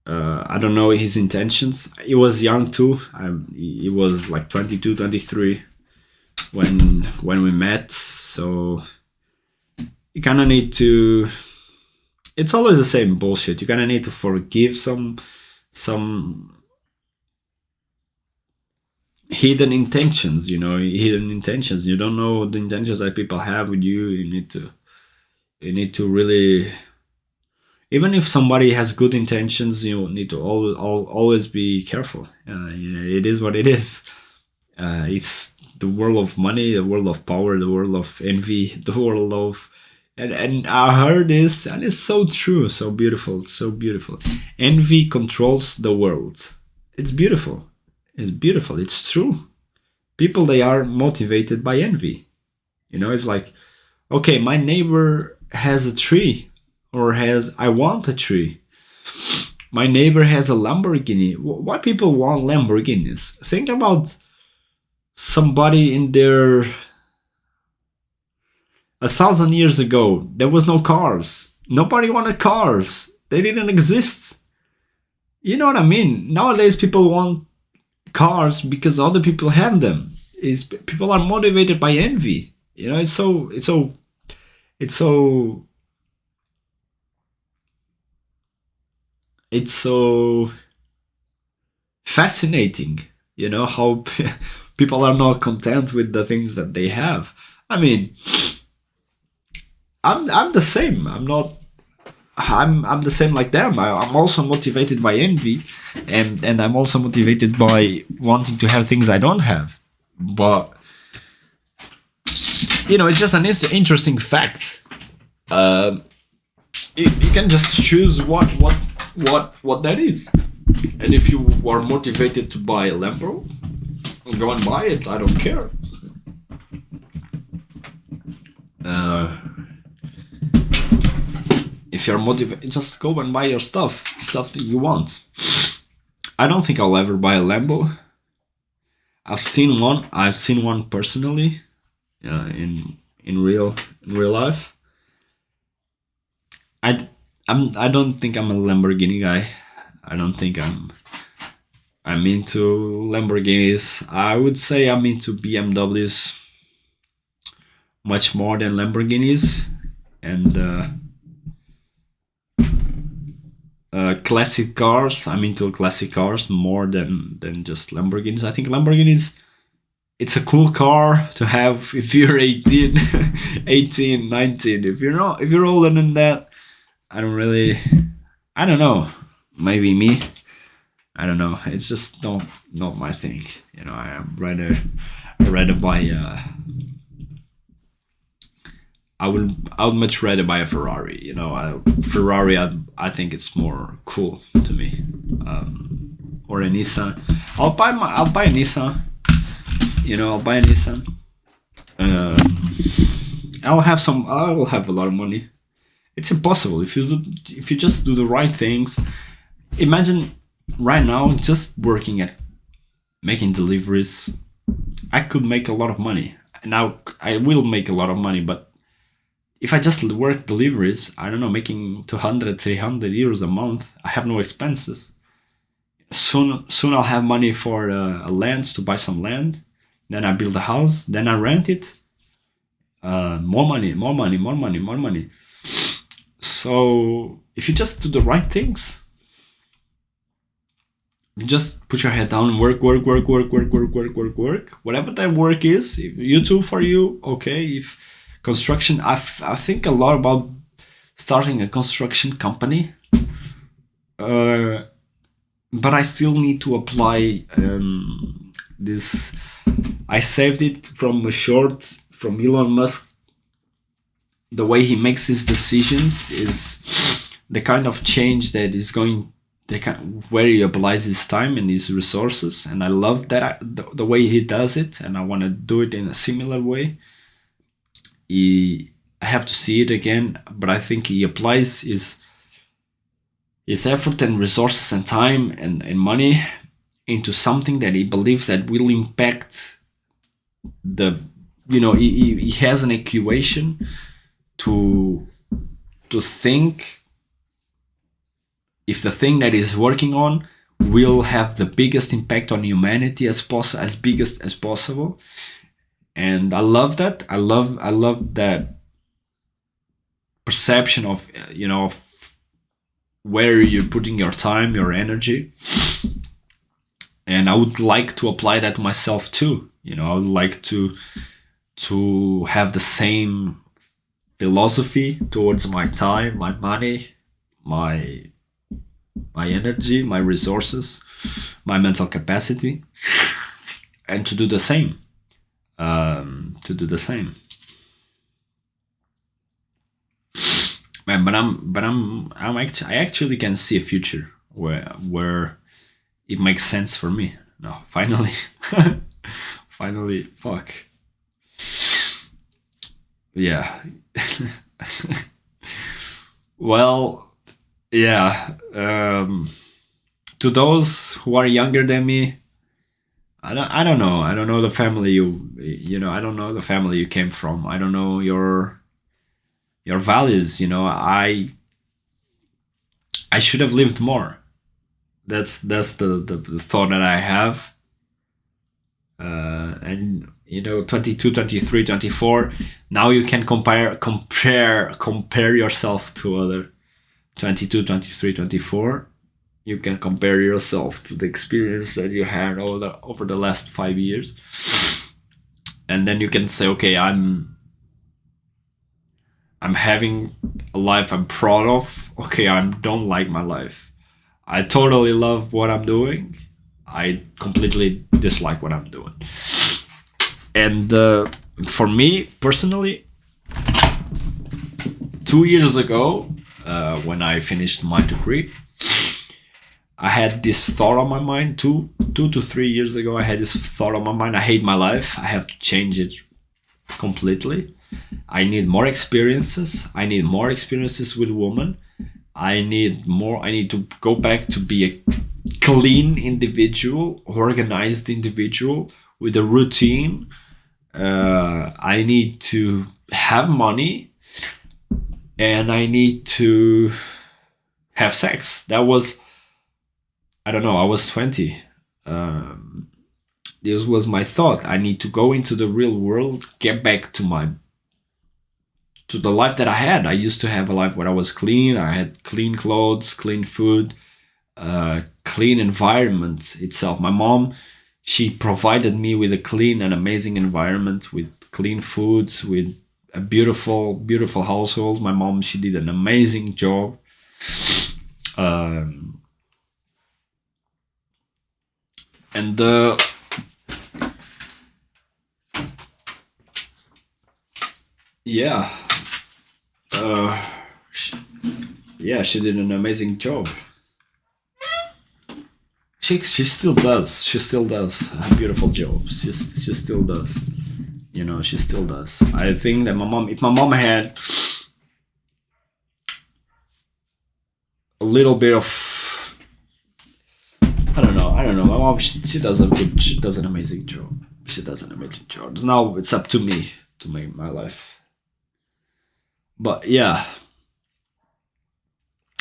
I don't know his intentions. He was young too. He was like 22, 23 when we met. So you kind of need to. It's always the same bullshit. You kind of need to forgive some hidden intentions. You know, hidden intentions. You don't know the intentions that people have with you. You need to really. Even if somebody has good intentions, you need to always be careful. You know, it is what it is. It's the world of money, the world of power, the world of envy, the world of and I heard this, and it's so true, so beautiful, so beautiful. Envy controls the world. It's beautiful. It's beautiful. It's true. People, they are motivated by envy. You know, it's like, okay, my neighbor has a tree, or has I want a tree. My neighbor has a Lamborghini. Why people want Lamborghinis? Think about somebody in their 1,000 years ago. There was no cars. Nobody wanted cars. They didn't exist. You know what I mean? Nowadays, people want cars because other people have them. People are motivated by envy. You know, it's so it's so fascinating, you know, how people are not content with the things that they have. I mean, I'm the same. I'm the same like them. I'm also motivated by envy, and I'm also motivated by wanting to have things I don't have. But you know, it's just an interesting fact. You can just choose what that is. And if you are motivated to buy a Lambo, go and buy it. I don't care. If you're motivated, just go and buy your stuff that you want. I don't think I'll ever buy a Lambo. I've seen one personally, in real life. I don't think I'm a Lamborghini guy. I don't think I'm into Lamborghinis. I would say I'm into BMWs much more than Lamborghinis, and classic cars. I'm into classic cars more than just Lamborghinis. I think Lamborghinis, it's a cool car to have if you're 18, 18, 19. If you're older than that, I don't know. Maybe me. I don't know. It's just not my thing. You know, I rather buy. I would much rather buy a Ferrari. You know, Ferrari. I think it's more cool to me. Or a Nissan. I'll buy a Nissan. You know, I'll buy a Nissan. I will have a lot of money. It's impossible if you just do the right things. Imagine right now just working at making deliveries. I could make a lot of money. Now I will make a lot of money, but if I just work deliveries, I don't know, making 200, 300 euros a month, I have no expenses. Soon I'll have money for a land, to buy some land. Then I build a house. Then I rent it. More money, more money, more money, more money. So if you just do the right things, you just put your head down and work. Whatever that work is, if YouTube for you, okay. If construction, I think a lot about starting a construction company. But I still need to apply This I saved it from a short from Elon Musk. The way he makes his decisions is the kind of change that is going, where he applies his time and his resources, and I love that the way he does it, and I want to do it in a similar way. I have to see it again, but I think he applies his effort and resources and time and money into something that he believes that will impact the, he has an equation to think if the thing that he's working on will have the biggest impact on humanity as biggest as possible. And I love that. I love that perception of, of where you're putting your time, your energy. And I would like to apply that to myself too. I would like to have the same philosophy towards my time, my money, my energy, my resources, my mental capacity, and to do the same. Man, I actually can see a future where it makes sense for me. No, finally, finally, fuck. Yeah. Well, yeah. To those who are younger than me, I don't know. I don't know the family I don't know the family you came from. I don't know your values. I should have lived more. That's the thought that I have. And 22, 23, 24. Now you can compare yourself to other 22, 23, 24. You can compare yourself to the experience that you had over the last 5 years, and then you can say, okay, I'm having a life I'm proud of. Okay, I don't like my life. I totally love what I'm doing. I completely dislike what I'm doing. And for me personally, 2 years ago, when I finished my degree, I had this thought on my mind. 2 to 3 years ago, I had this thought on my mind. I hate my life. I have to change it completely. I need more experiences. I need more experiences with women. I need to go back to be a clean individual, organized individual with a routine. I need to have money, and I need to have sex. That was, I don't know, I was 20. This was my thought. I need to go into the real world, get back to the life that I had. I used to have a life where I was clean. I had clean clothes, clean food, clean environment itself. My mom, she provided me with a clean and amazing environment, with clean foods, with a beautiful, beautiful household. My mom, she did an amazing job. Yeah, she did an amazing job. She still does. She still does a beautiful job. She still does. She still does. I think that if my mom had a little bit of, I don't know. My mom, she does an amazing job. She does an amazing job. Now it's up to me to make my life. But yeah,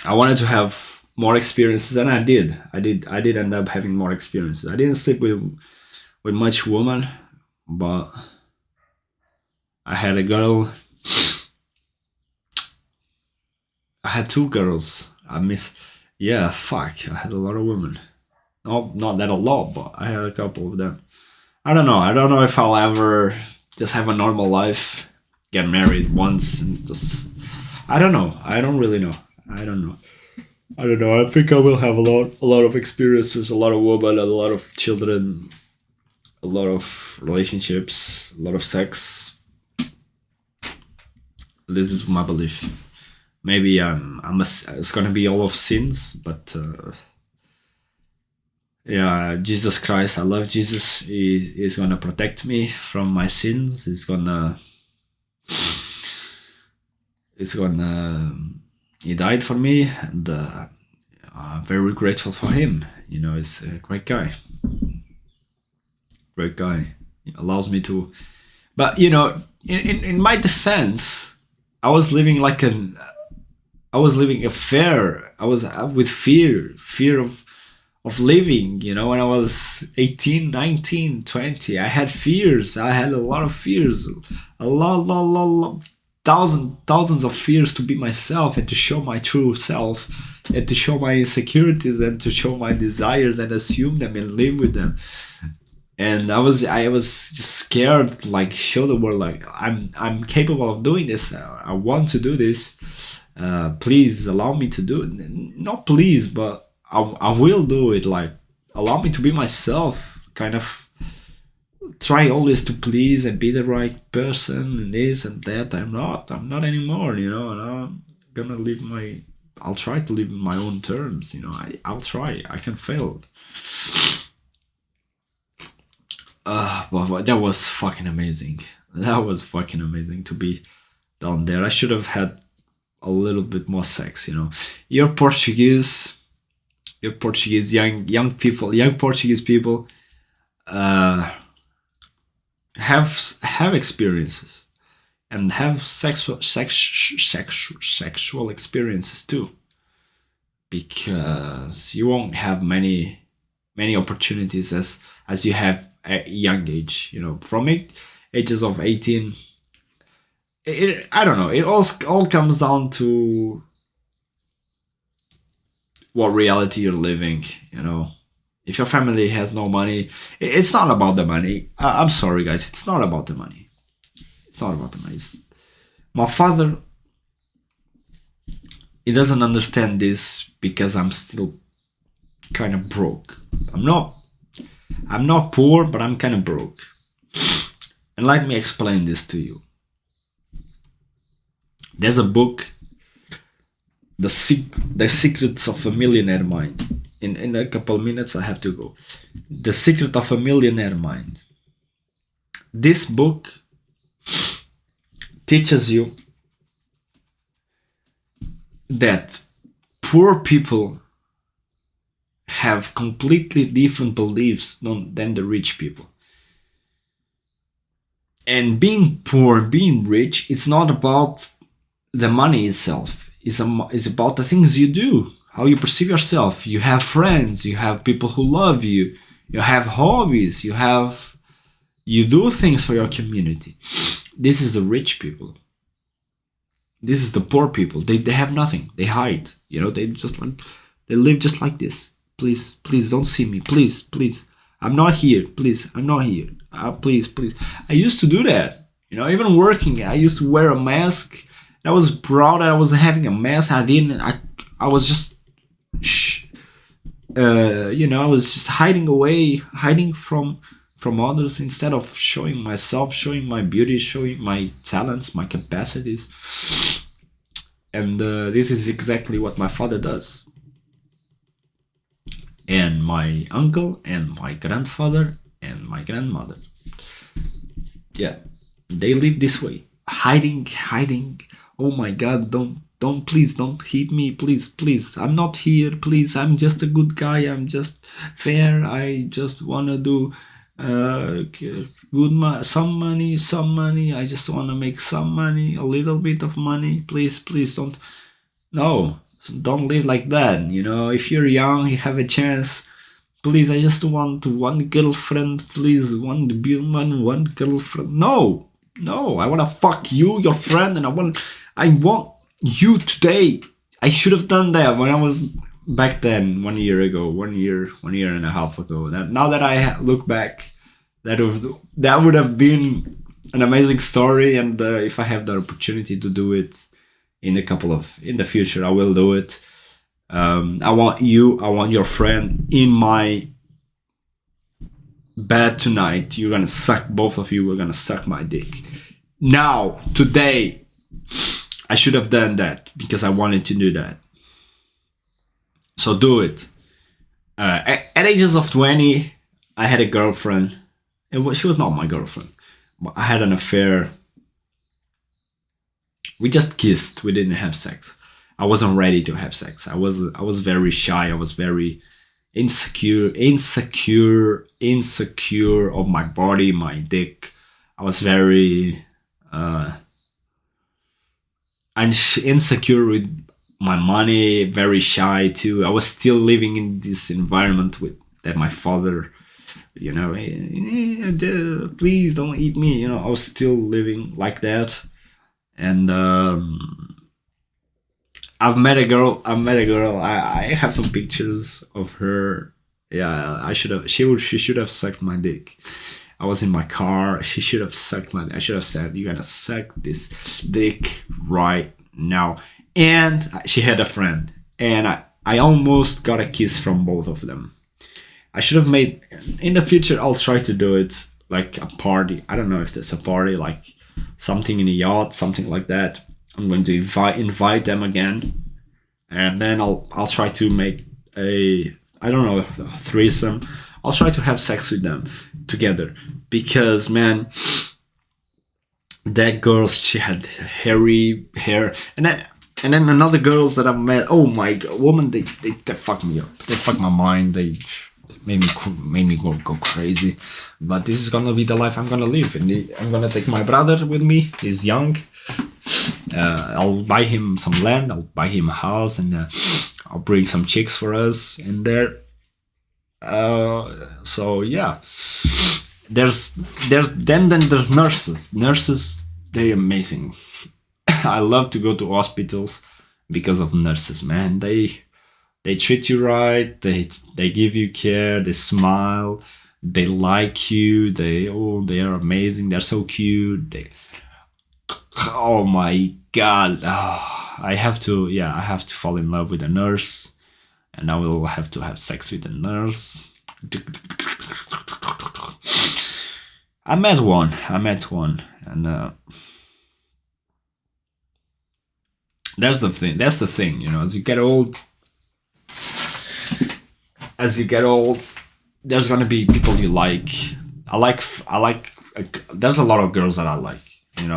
I wanted to have more experiences, and I did. I did end up having more experiences. I didn't sleep with much women, but I had a girl. I had 2 girls. I had a lot of women. No, not that a lot, but I had a couple of them. I don't know if I'll ever just have a normal life, get married once, and just, I don't know. I don't really know. I don't know. I think I will have a lot of experiences, a lot of women, a lot of children, a lot of relationships, a lot of sex. This is my belief. Maybe it's gonna be all of sins, but yeah, Jesus Christ, I love Jesus. He's gonna protect me from my sins. He died for me, and I'm very grateful for him. You know, he's a great guy. Great guy. He allows me to. But you know, in my defense, I was living a fear. I was with fear of living, you know, when I was 18, 19, 20. I had fears. I had a lot of fears. A lot, thousands of fears to be myself and to show my true self and to show my insecurities and to show my desires and assume them and live with them. And I was just scared, like show the world like I'm capable of doing this. I want to do this. Please allow me to do it. Not please, but I will do it. Like allow me to be myself. Kind of try always to please and be the right person and this and that. I'm not anymore. You know, and I'm gonna live my. I'll try to live in my own terms. You know, I'll try. I can fail. But that was fucking amazing. That was fucking amazing to be down there. I should have had a little bit more sex, you know. You're Portuguese, young Portuguese people, have experiences and have sexual experiences too, because you won't have many opportunities as you have at a young age. You know, from ages of 18. I don't know. It all comes down to what reality you're living. You know, if your family has no money, it's not about the money. I'm sorry, guys. It's not about the money. It's not about the money. My father, he doesn't understand this because I'm still kind of broke. I'm not poor, but I'm kind of broke. And let me explain this to you. There's a book, The Secrets of a Millionaire Mind. In a couple of minutes I have to go. The Secret of a Millionaire Mind. This book teaches you that poor people have completely different beliefs than the rich people. And being poor, being rich, it's not about the money itself. It's about the things you do, how you perceive yourself. You have friends, you have people who love you, you have hobbies, you do things for your community. This is the rich people. This is the poor people. They have nothing. They hide. You know, they live just like this. Please don't see me. Please. I'm not here. Please, I'm not here. Please. I used to do that. You know, even working, I used to wear a mask. I was proud that I was having a mask. I was just, you know, I was just hiding from others instead of showing myself, showing my beauty, showing my talents, my capacities. And this is exactly what my father does. And my uncle and my grandfather and my grandmother. Yeah, they live this way, hiding. Oh my God, please don't hit me, please. I'm not here, please. I'm just a good guy. I'm just fair. I just wanna do some money. I just wanna make some money, a little bit of money. Please don't. No. Don't live like that. You know, if you're young, you have a chance. Please, I just want one girlfriend. Please, one girlfriend. No, I want to fuck you, your friend, and I want you today. I should have done that when I was back then, 1 year ago, 1 year and a half ago. Now that I look back, that would have been an amazing story. And if I have the opportunity to do it in the future, I will do it. I want your friend in my bed tonight. You're gonna suck, both of you were gonna suck my dick. Now, today, I should have done that because I wanted to do that. So do it. At ages of 20, I had a girlfriend. She was not my girlfriend, but I had an affair. We just kissed. We didn't have sex. I wasn't ready to have sex. I was very shy. I was very insecure of my body, my dick. I was very insecure with my money, very shy too. I was still living in this environment with that my father, please don't eat me. I was still living like that, and I've met a girl. I have some pictures of her. Yeah, I should have. She should have sucked my dick. I was in my car. She should have sucked my. I should have said, "You gotta suck this dick right now." And she had a friend, and I almost got a kiss from both of them. I should have made. In the future, I'll try to do it like a party. I don't know if there's a party, like something in a yacht, something like that. I'm going to invite them again, and then I'll try to make a, I don't know, a threesome. I'll try to have sex with them together, because man, that girl, she had hairy hair, and then another girls that I've met. Oh my god, woman, they fuck me up. They fuck my mind. They made me go crazy. But this is gonna be the life I'm gonna live, and I'm gonna take my brother with me. He's young. I'll buy him some land. I'll buy him a house, and I'll bring some chicks for us in there. So yeah, then there's nurses. Nurses, they're amazing. I love to go to hospitals because of nurses, man. They treat you right. They give you care. They smile. They like you. They are amazing. They're so cute. Oh my god. I have to fall in love with a nurse, and I will have to have sex with a nurse. I met one, and that's the thing, as you get old, there's gonna be people you like. I like there's a lot of girls that I like, and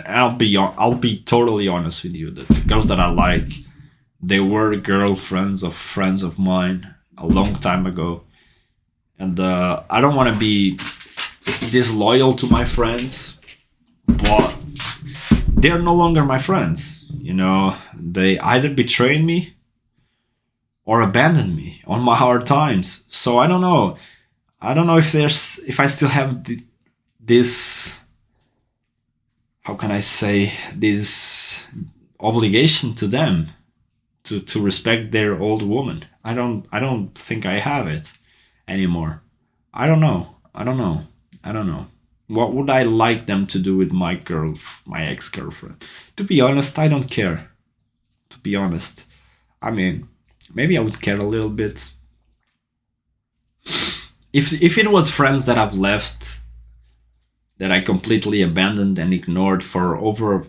I'll be totally honest with you. The girls that I like, they were girlfriends of friends of mine a long time ago, and I don't want to be disloyal to my friends, but they're no longer my friends. They either betrayed me or abandoned me on my hard times. So I don't know. I don't know if I still have this. How can I say, this obligation to them to respect their old woman. I don't think I have it anymore. I don't know. What would I like them to do with my ex-girlfriend? To be honest, I don't care. To be honest, I mean, maybe I would care a little bit if it was friends that I've left, that I completely abandoned and ignored for over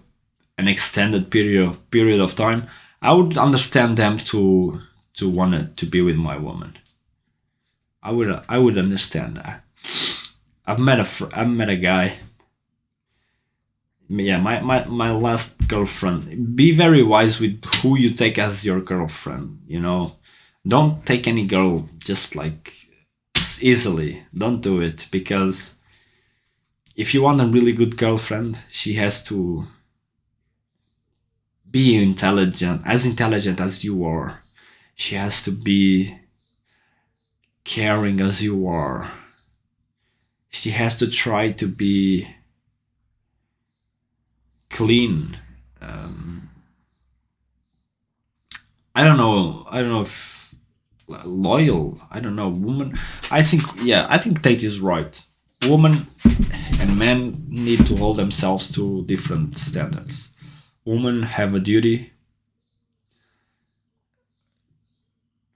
an extended period of time. I would understand them to want to be with my woman. I would understand that. I've met a guy. Yeah, my last girlfriend. Be very wise with who you take as your girlfriend. Don't take any girl just like easily. Don't do it, because if you want a really good girlfriend, she has to be intelligent as you are. She has to be caring as you are. She has to try to be clean. I don't know if loyal. I don't know. Woman. I think Tate is right. Woman and men need to hold themselves to different standards. Women have a duty.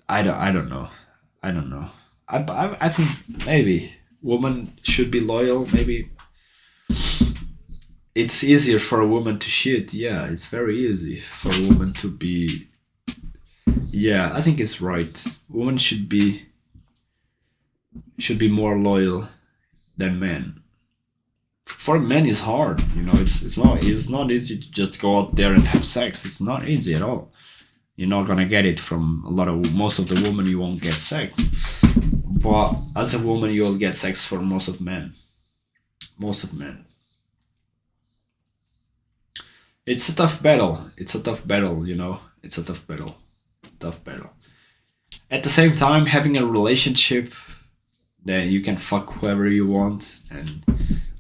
I don't know. I think maybe. woman should be loyal. Maybe it's easier for a woman to cheat. Yeah, it's very easy for a woman to be. Yeah, I think it's right. Women should be more loyal than men. For men, it's hard. It's not easy to just go out there and have sex. It's not easy at all. You're not gonna get it from most of the women. You won't get sex, but as a woman, you'll get sex for most of men. Most of men. It's a tough battle. It's a tough battle. It's a tough battle. Tough battle. At the same time, having a relationship, then you can fuck whoever you want, and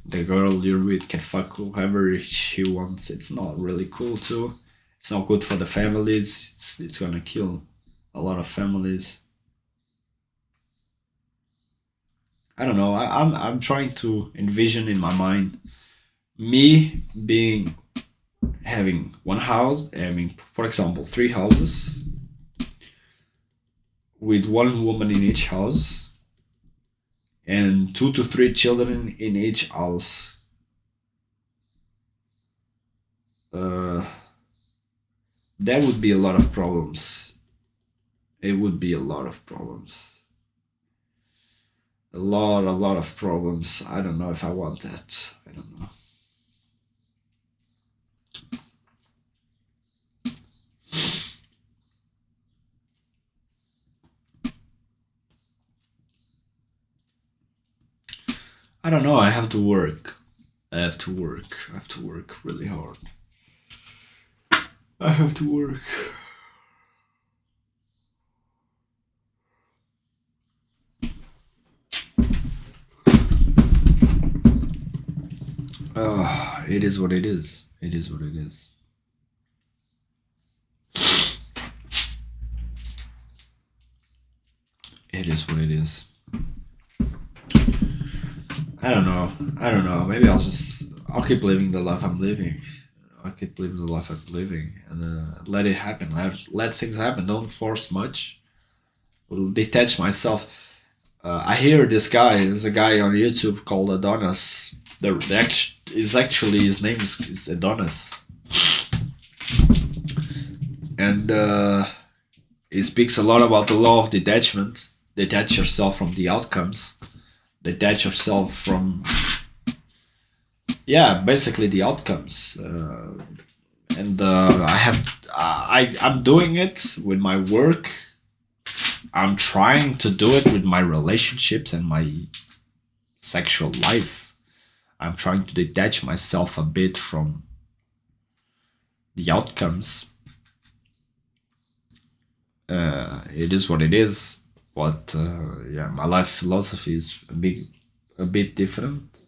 the girl you're with can fuck whoever she wants. It's not really cool too. It's not good for the families. It's gonna kill a lot of families. I don't know. I'm trying to envision in my mind me having one house. I mean, for example, three houses with one woman in each house and 2 to 3 children in each house. That would be a lot of problems. It would be a lot of problems. A lot of problems. I don't know if I want that. I don't know. I don't know. I have to work. I have to work really hard. I have to work. It is what it is. It is what it is. It is what it is. I don't know. Maybe I'll keep living the life I'm living. I'll keep living the life I'm living, and let it happen. Let things happen. Don't force much. Will detach myself. I hear this guy. There's a guy on YouTube called Adonis. Actually his name is Adonis, and he speaks a lot about the law of detachment. Detach yourself from the outcomes. Detach yourself from basically the outcomes. And I'm doing it with my work. I'm trying to do it with my relationships and my sexual life. I'm trying to detach myself a bit from the outcomes. It is what it is. But my life philosophy is a bit different.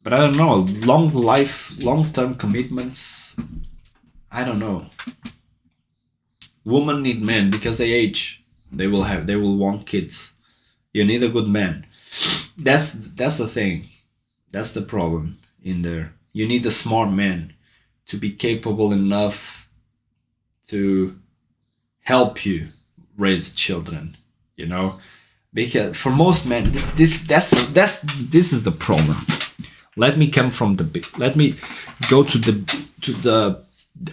But I don't know. Long-term commitments. I don't know. Women need men because they age. They will want kids. You need a good man. That's the thing. That's the problem in there. You need a smart man to be capable enough to help you raise children. Because for most men, this is the problem. Let me go to the.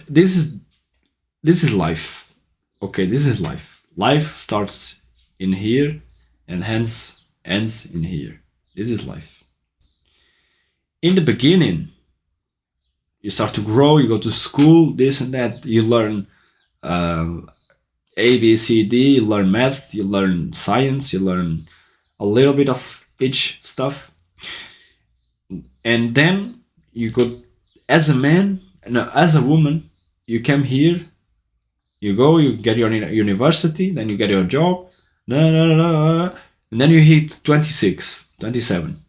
This is life. Okay, this is life. Life starts in here, and hence ends in here. This is life. In the beginning, you start to grow. You go to school, this and that. You learn A, B, C, D. You learn math. You learn science. You learn a little bit of each stuff. And then you go as a man and as a woman. You come here. You go. You get your university. Then you get your job. And then you hit 26, 27.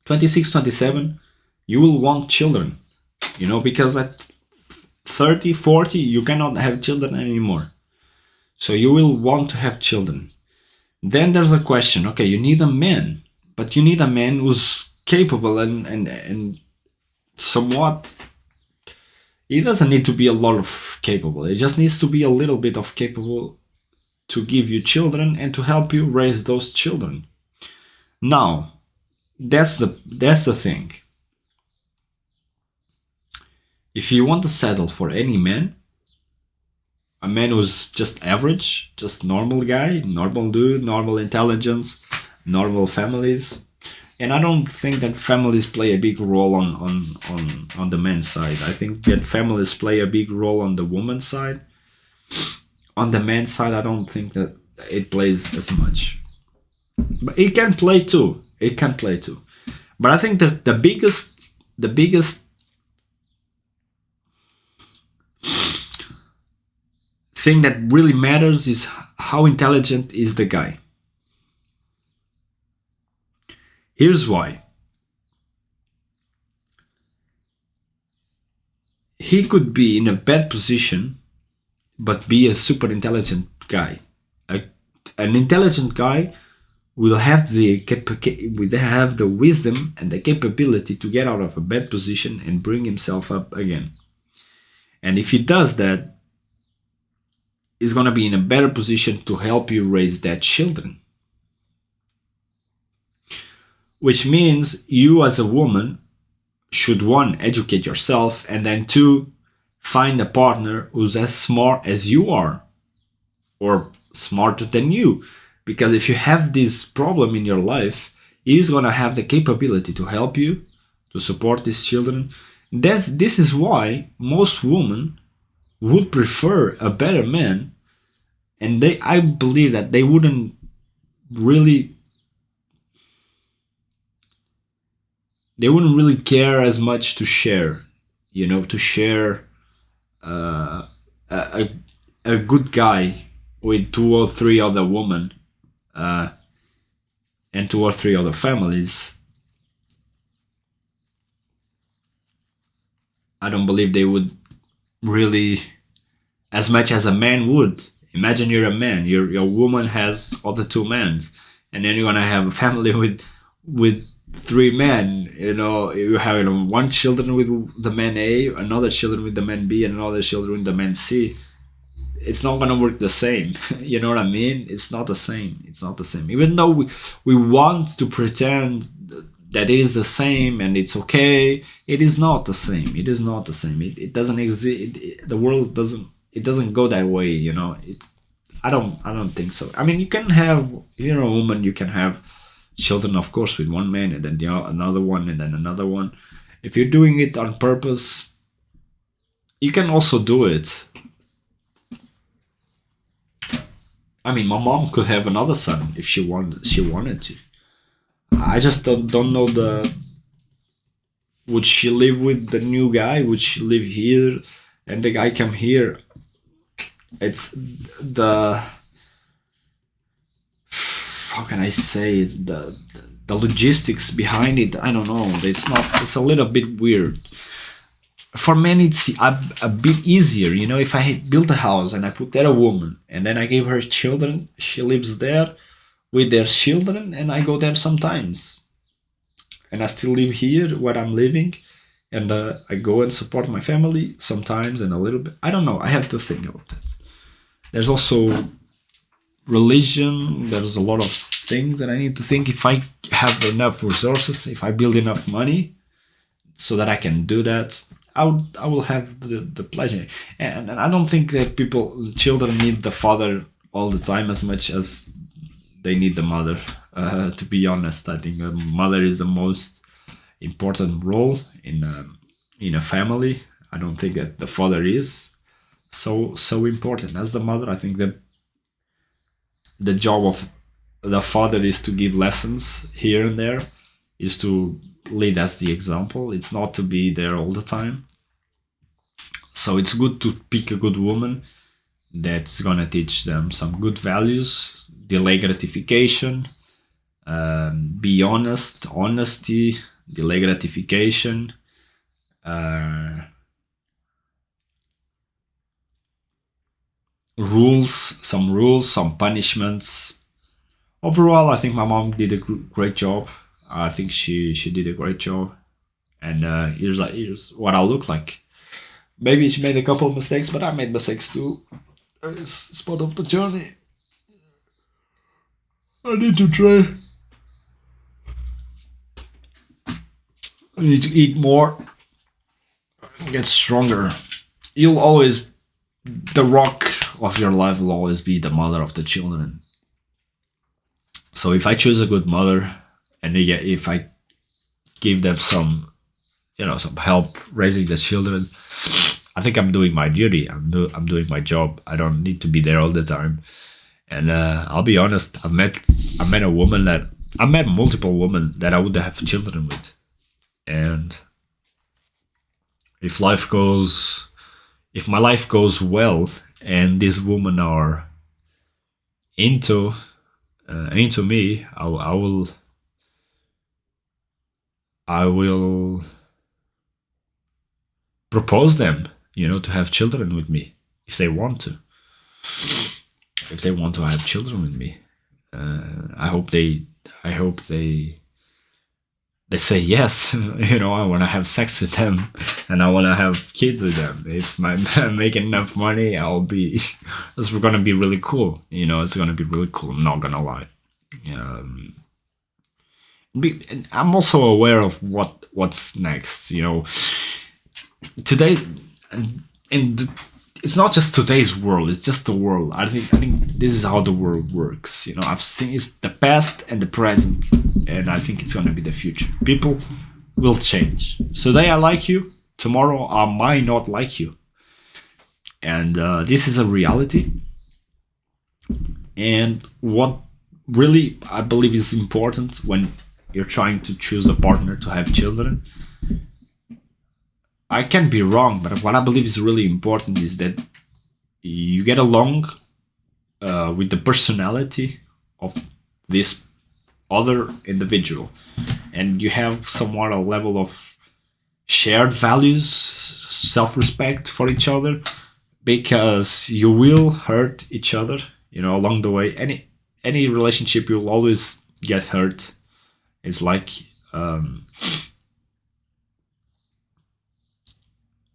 26, 27, you will want children, because at 30, 40, you cannot have children anymore. So you will want to have children. Then there's a question, okay, you need a man, but you need a man who's capable and somewhat, he doesn't need to be a lot of capable. He just needs to be a little bit of capable to give you children and to help you raise those children. Now, that's the thing. If you want to settle for any man, a man who's just average, just normal guy, normal dude, normal intelligence, normal families. And I don't think that families play a big role on the men's side. I think that families play a big role on the woman's side. On the men's side, I don't think that it plays as much. But it can play too. It can play too. But I think the biggest thing that really matters is how intelligent is the guy. Here's why. He could be in a bad position, but be a super intelligent guy. An intelligent guy will have the wisdom and the capability to get out of a bad position and bring himself up again. And if he does that, he's going to be in a better position to help you raise that children. Which means you as a woman should, one, educate yourself, and then two, find a partner who's as smart as you are or smarter than you. Because if you have this problem in your life, he's going to have the capability to help you, to support these children. This is why most women would prefer a better man, and I believe that they wouldn't really care as much to share, to share a good guy with two or three other women and two or three other families. I don't believe they would really, as much as a man would. Imagine you're a man, your woman has other two men, and then you're gonna have a family with three men. You have one children with the man A, another children with the man B, and another children with the man C. It's not gonna work the same. You know what I mean? It's not the same. It's not the same. Even though we want to pretend that it is the same and it's okay, it is not the same. It is not the same. It doesn't exist. The world doesn't. It doesn't go that way. I don't think so. I mean, you can have, if you're a woman, you can have children, of course, with one man and then another one and then another one. If you're doing it on purpose, you can also do it. I mean, my mom could have another son if she wanted to. I just don't know would she live with the new guy? Would she live here and the guy come here? It's how can I say it? The logistics behind it, I don't know. It's a little bit weird. For men, it's a bit easier. If I had built a house and I put there a woman and then I gave her children, she lives there with their children, and I go there sometimes. And I still live here where I'm living, and I go and support my family sometimes and a little bit. I don't know. I have to think about that. There's also religion. There's a lot of things that I need to think. If I have enough resources, if I build enough money so that I can do that, I will have the pleasure. And I don't think that children need the father all the time as much as they need the mother. To be honest, I think the mother is the most important role in a family. I don't think that the father is so important as the mother. I think that the job of the father is to give lessons here and there, is to lead as the example. It's not to be there all the time. So it's good to pick a good woman that's gonna teach them some good values, delay gratification, be honest, honesty, delay gratification, rules, some punishments. Overall, I think my mom did a great job. I think she did a great job. And here's what I look like. Maybe she made a couple of mistakes, but I made mistakes too. It's part of the journey. I need to try You need to eat more, get stronger. You'll always, the rock of your life will always be the mother of the children. So if I choose a good mother, and if I give them some, some help raising the children, I think I'm doing my duty. I'm doing my job. I don't need to be there all the time. And I'll be honest, I met multiple women that I would have children with. And if my life goes well, and these women are into me, I will propose them, to have children with me if they want to. If they want to have children with me, I hope they say yes. I want to have sex with them, and I want to have kids with them. If I'm making enough money, it's gonna be really cool. It's gonna be really cool. I'm not gonna lie. I'm also aware of what's next. Today, and it's not just today's world. It's just the world. I think this is how the world works. I've seen it's the past and the present, and I think it's gonna be the future. People will change. Today I like you. Tomorrow I might not like you, and this is a reality. And what really I believe is important when you're trying to choose a partner to have children, I can be wrong, but what I believe is really important is that you get along with the personality of this other individual, and you have somewhat a level of shared values, self-respect for each other, because you will hurt each other, along the way. Any relationship, you'll always get hurt. It's like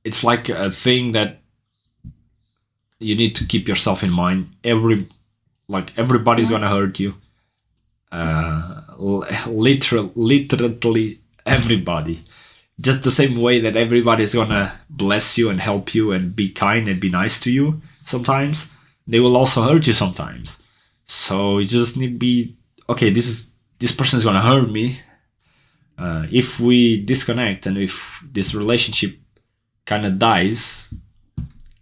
it's like a thing that you need to keep yourself in mind. Everybody's gonna hurt you. Literally everybody. Just the same way that everybody's gonna bless you and help you and be kind and be nice to you sometimes, they will also hurt you sometimes. So you just need to be okay. This person is gonna hurt me. If we disconnect and if this relationship kind of dies,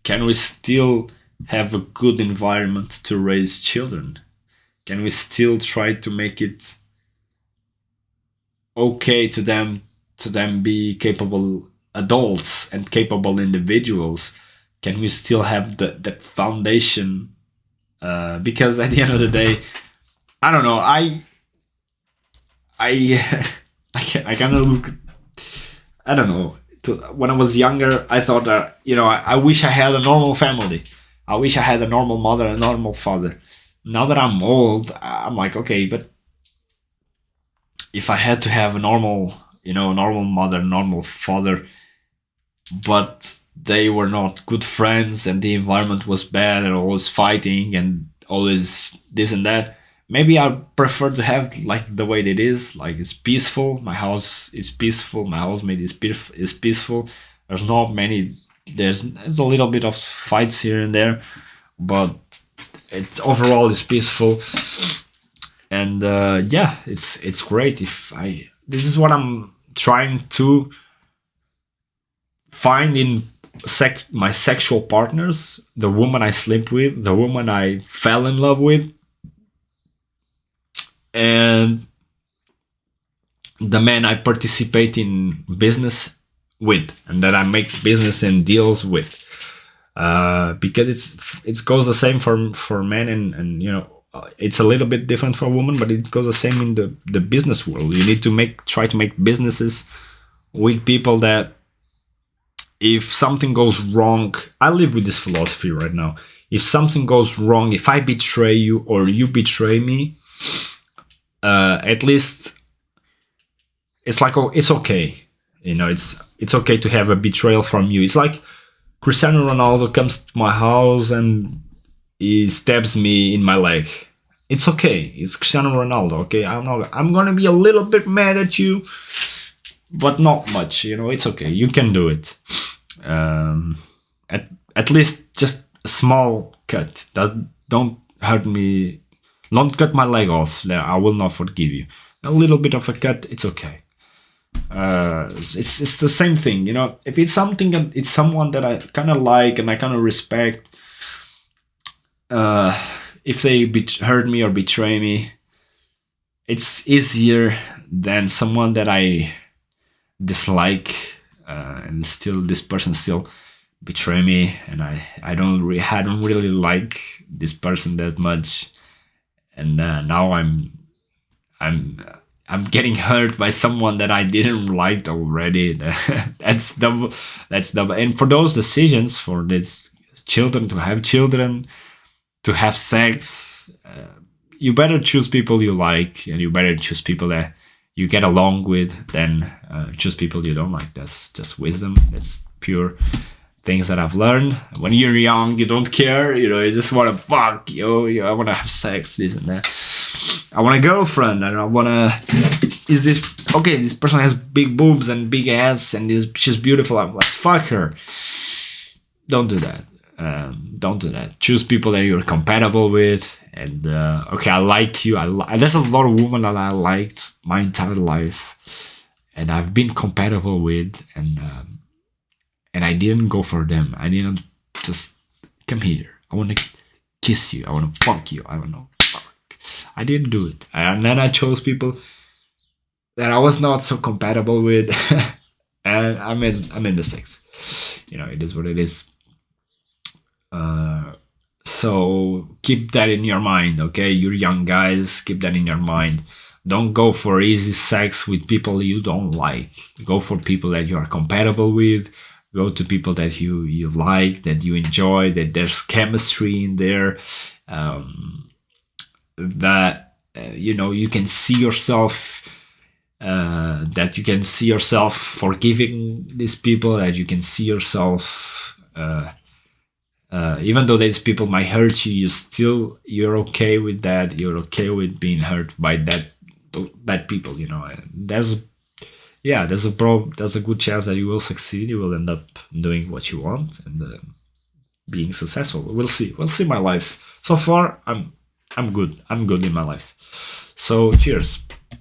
can we still have a good environment to raise children? Can we still try to make it okay to them be capable adults and capable individuals? Can we still have that foundation? Because at the end of the day, I don't know. I kind of look. I don't know. When I was younger, I thought that I wish I had a normal family. I wish I had a normal mother and a normal father. Now that I'm old, I'm like, okay, but if I had to have a normal mother, normal father, but they were not good friends and the environment was bad and always fighting and always this and that, maybe I prefer to have like the way it is. Like, it's peaceful. My house is peaceful. My housemate is peaceful. There's not many. There's a little bit of fights here and there, but overall it's peaceful. And it's great. This is what I'm trying to find in my sexual partners, the woman I sleep with, the woman I fell in love with, and the man I participate in business with, and that I make business and deals with. Because it goes the same for men, and it's a little bit different for women, but it goes the same in the business world. You need to try to make businesses with people that, if something goes wrong, I live with this philosophy right now. If something goes wrong, if I betray you or you betray me, at least it's like, oh, it's okay. It's okay to have a betrayal from you. It's like Cristiano Ronaldo comes to my house and he stabs me in my leg. It's okay. It's Cristiano Ronaldo. Okay, I'm gonna be a little bit mad at you, but not much. It's okay. You can do it. Um, at least just a small cut. Don't hurt me. Don't cut my leg off. I will not forgive you. A little bit of a cut, it's okay. It's the same thing. If it's something, it's someone that I kind of like and I kind of respect. If they hurt me or betray me, it's easier than someone that I dislike, and still this person still betray me, and I don't really like this person that much, and now I'm I'm getting hurt by someone that I didn't like already. That's double. That's double. And for those decisions, for these children, to have children, to have sex, you better choose people you like, and you better choose people that you get along with than choose people you don't like. That's just wisdom. That's pure things that I've learned. When you're young, you don't care. You just want to fuck. I want to have sex, this and that. I want a girlfriend, and I want to. Is this okay? This person has big boobs and big ass, and she's beautiful. I'm like, fuck her. Don't do that. Don't do that. Choose people that you're compatible with. And okay, I like you. There's a lot of women that I liked my entire life, and I've been compatible with, and I didn't go for them. I didn't just come here. I want to kiss you. I want to fuck you. I don't know. I didn't do it, and then I chose people that I was not so compatible with, and I made mistakes. It is what it is. So keep that in your mind, okay? You're young guys, keep that in your mind. Don't go for easy sex with people you don't like. Go for people that you are compatible with. Go to people that you like, that you enjoy, that there's chemistry in there. That you can see yourself. That you can see yourself forgiving these people. That you can see yourself. Even though these people might hurt you, you're okay with that. You're okay with being hurt by that people. There's a good chance that you will succeed. You will end up doing what you want and being successful. We'll see. We'll see my life. So far, I'm good. I'm good in my life. So cheers.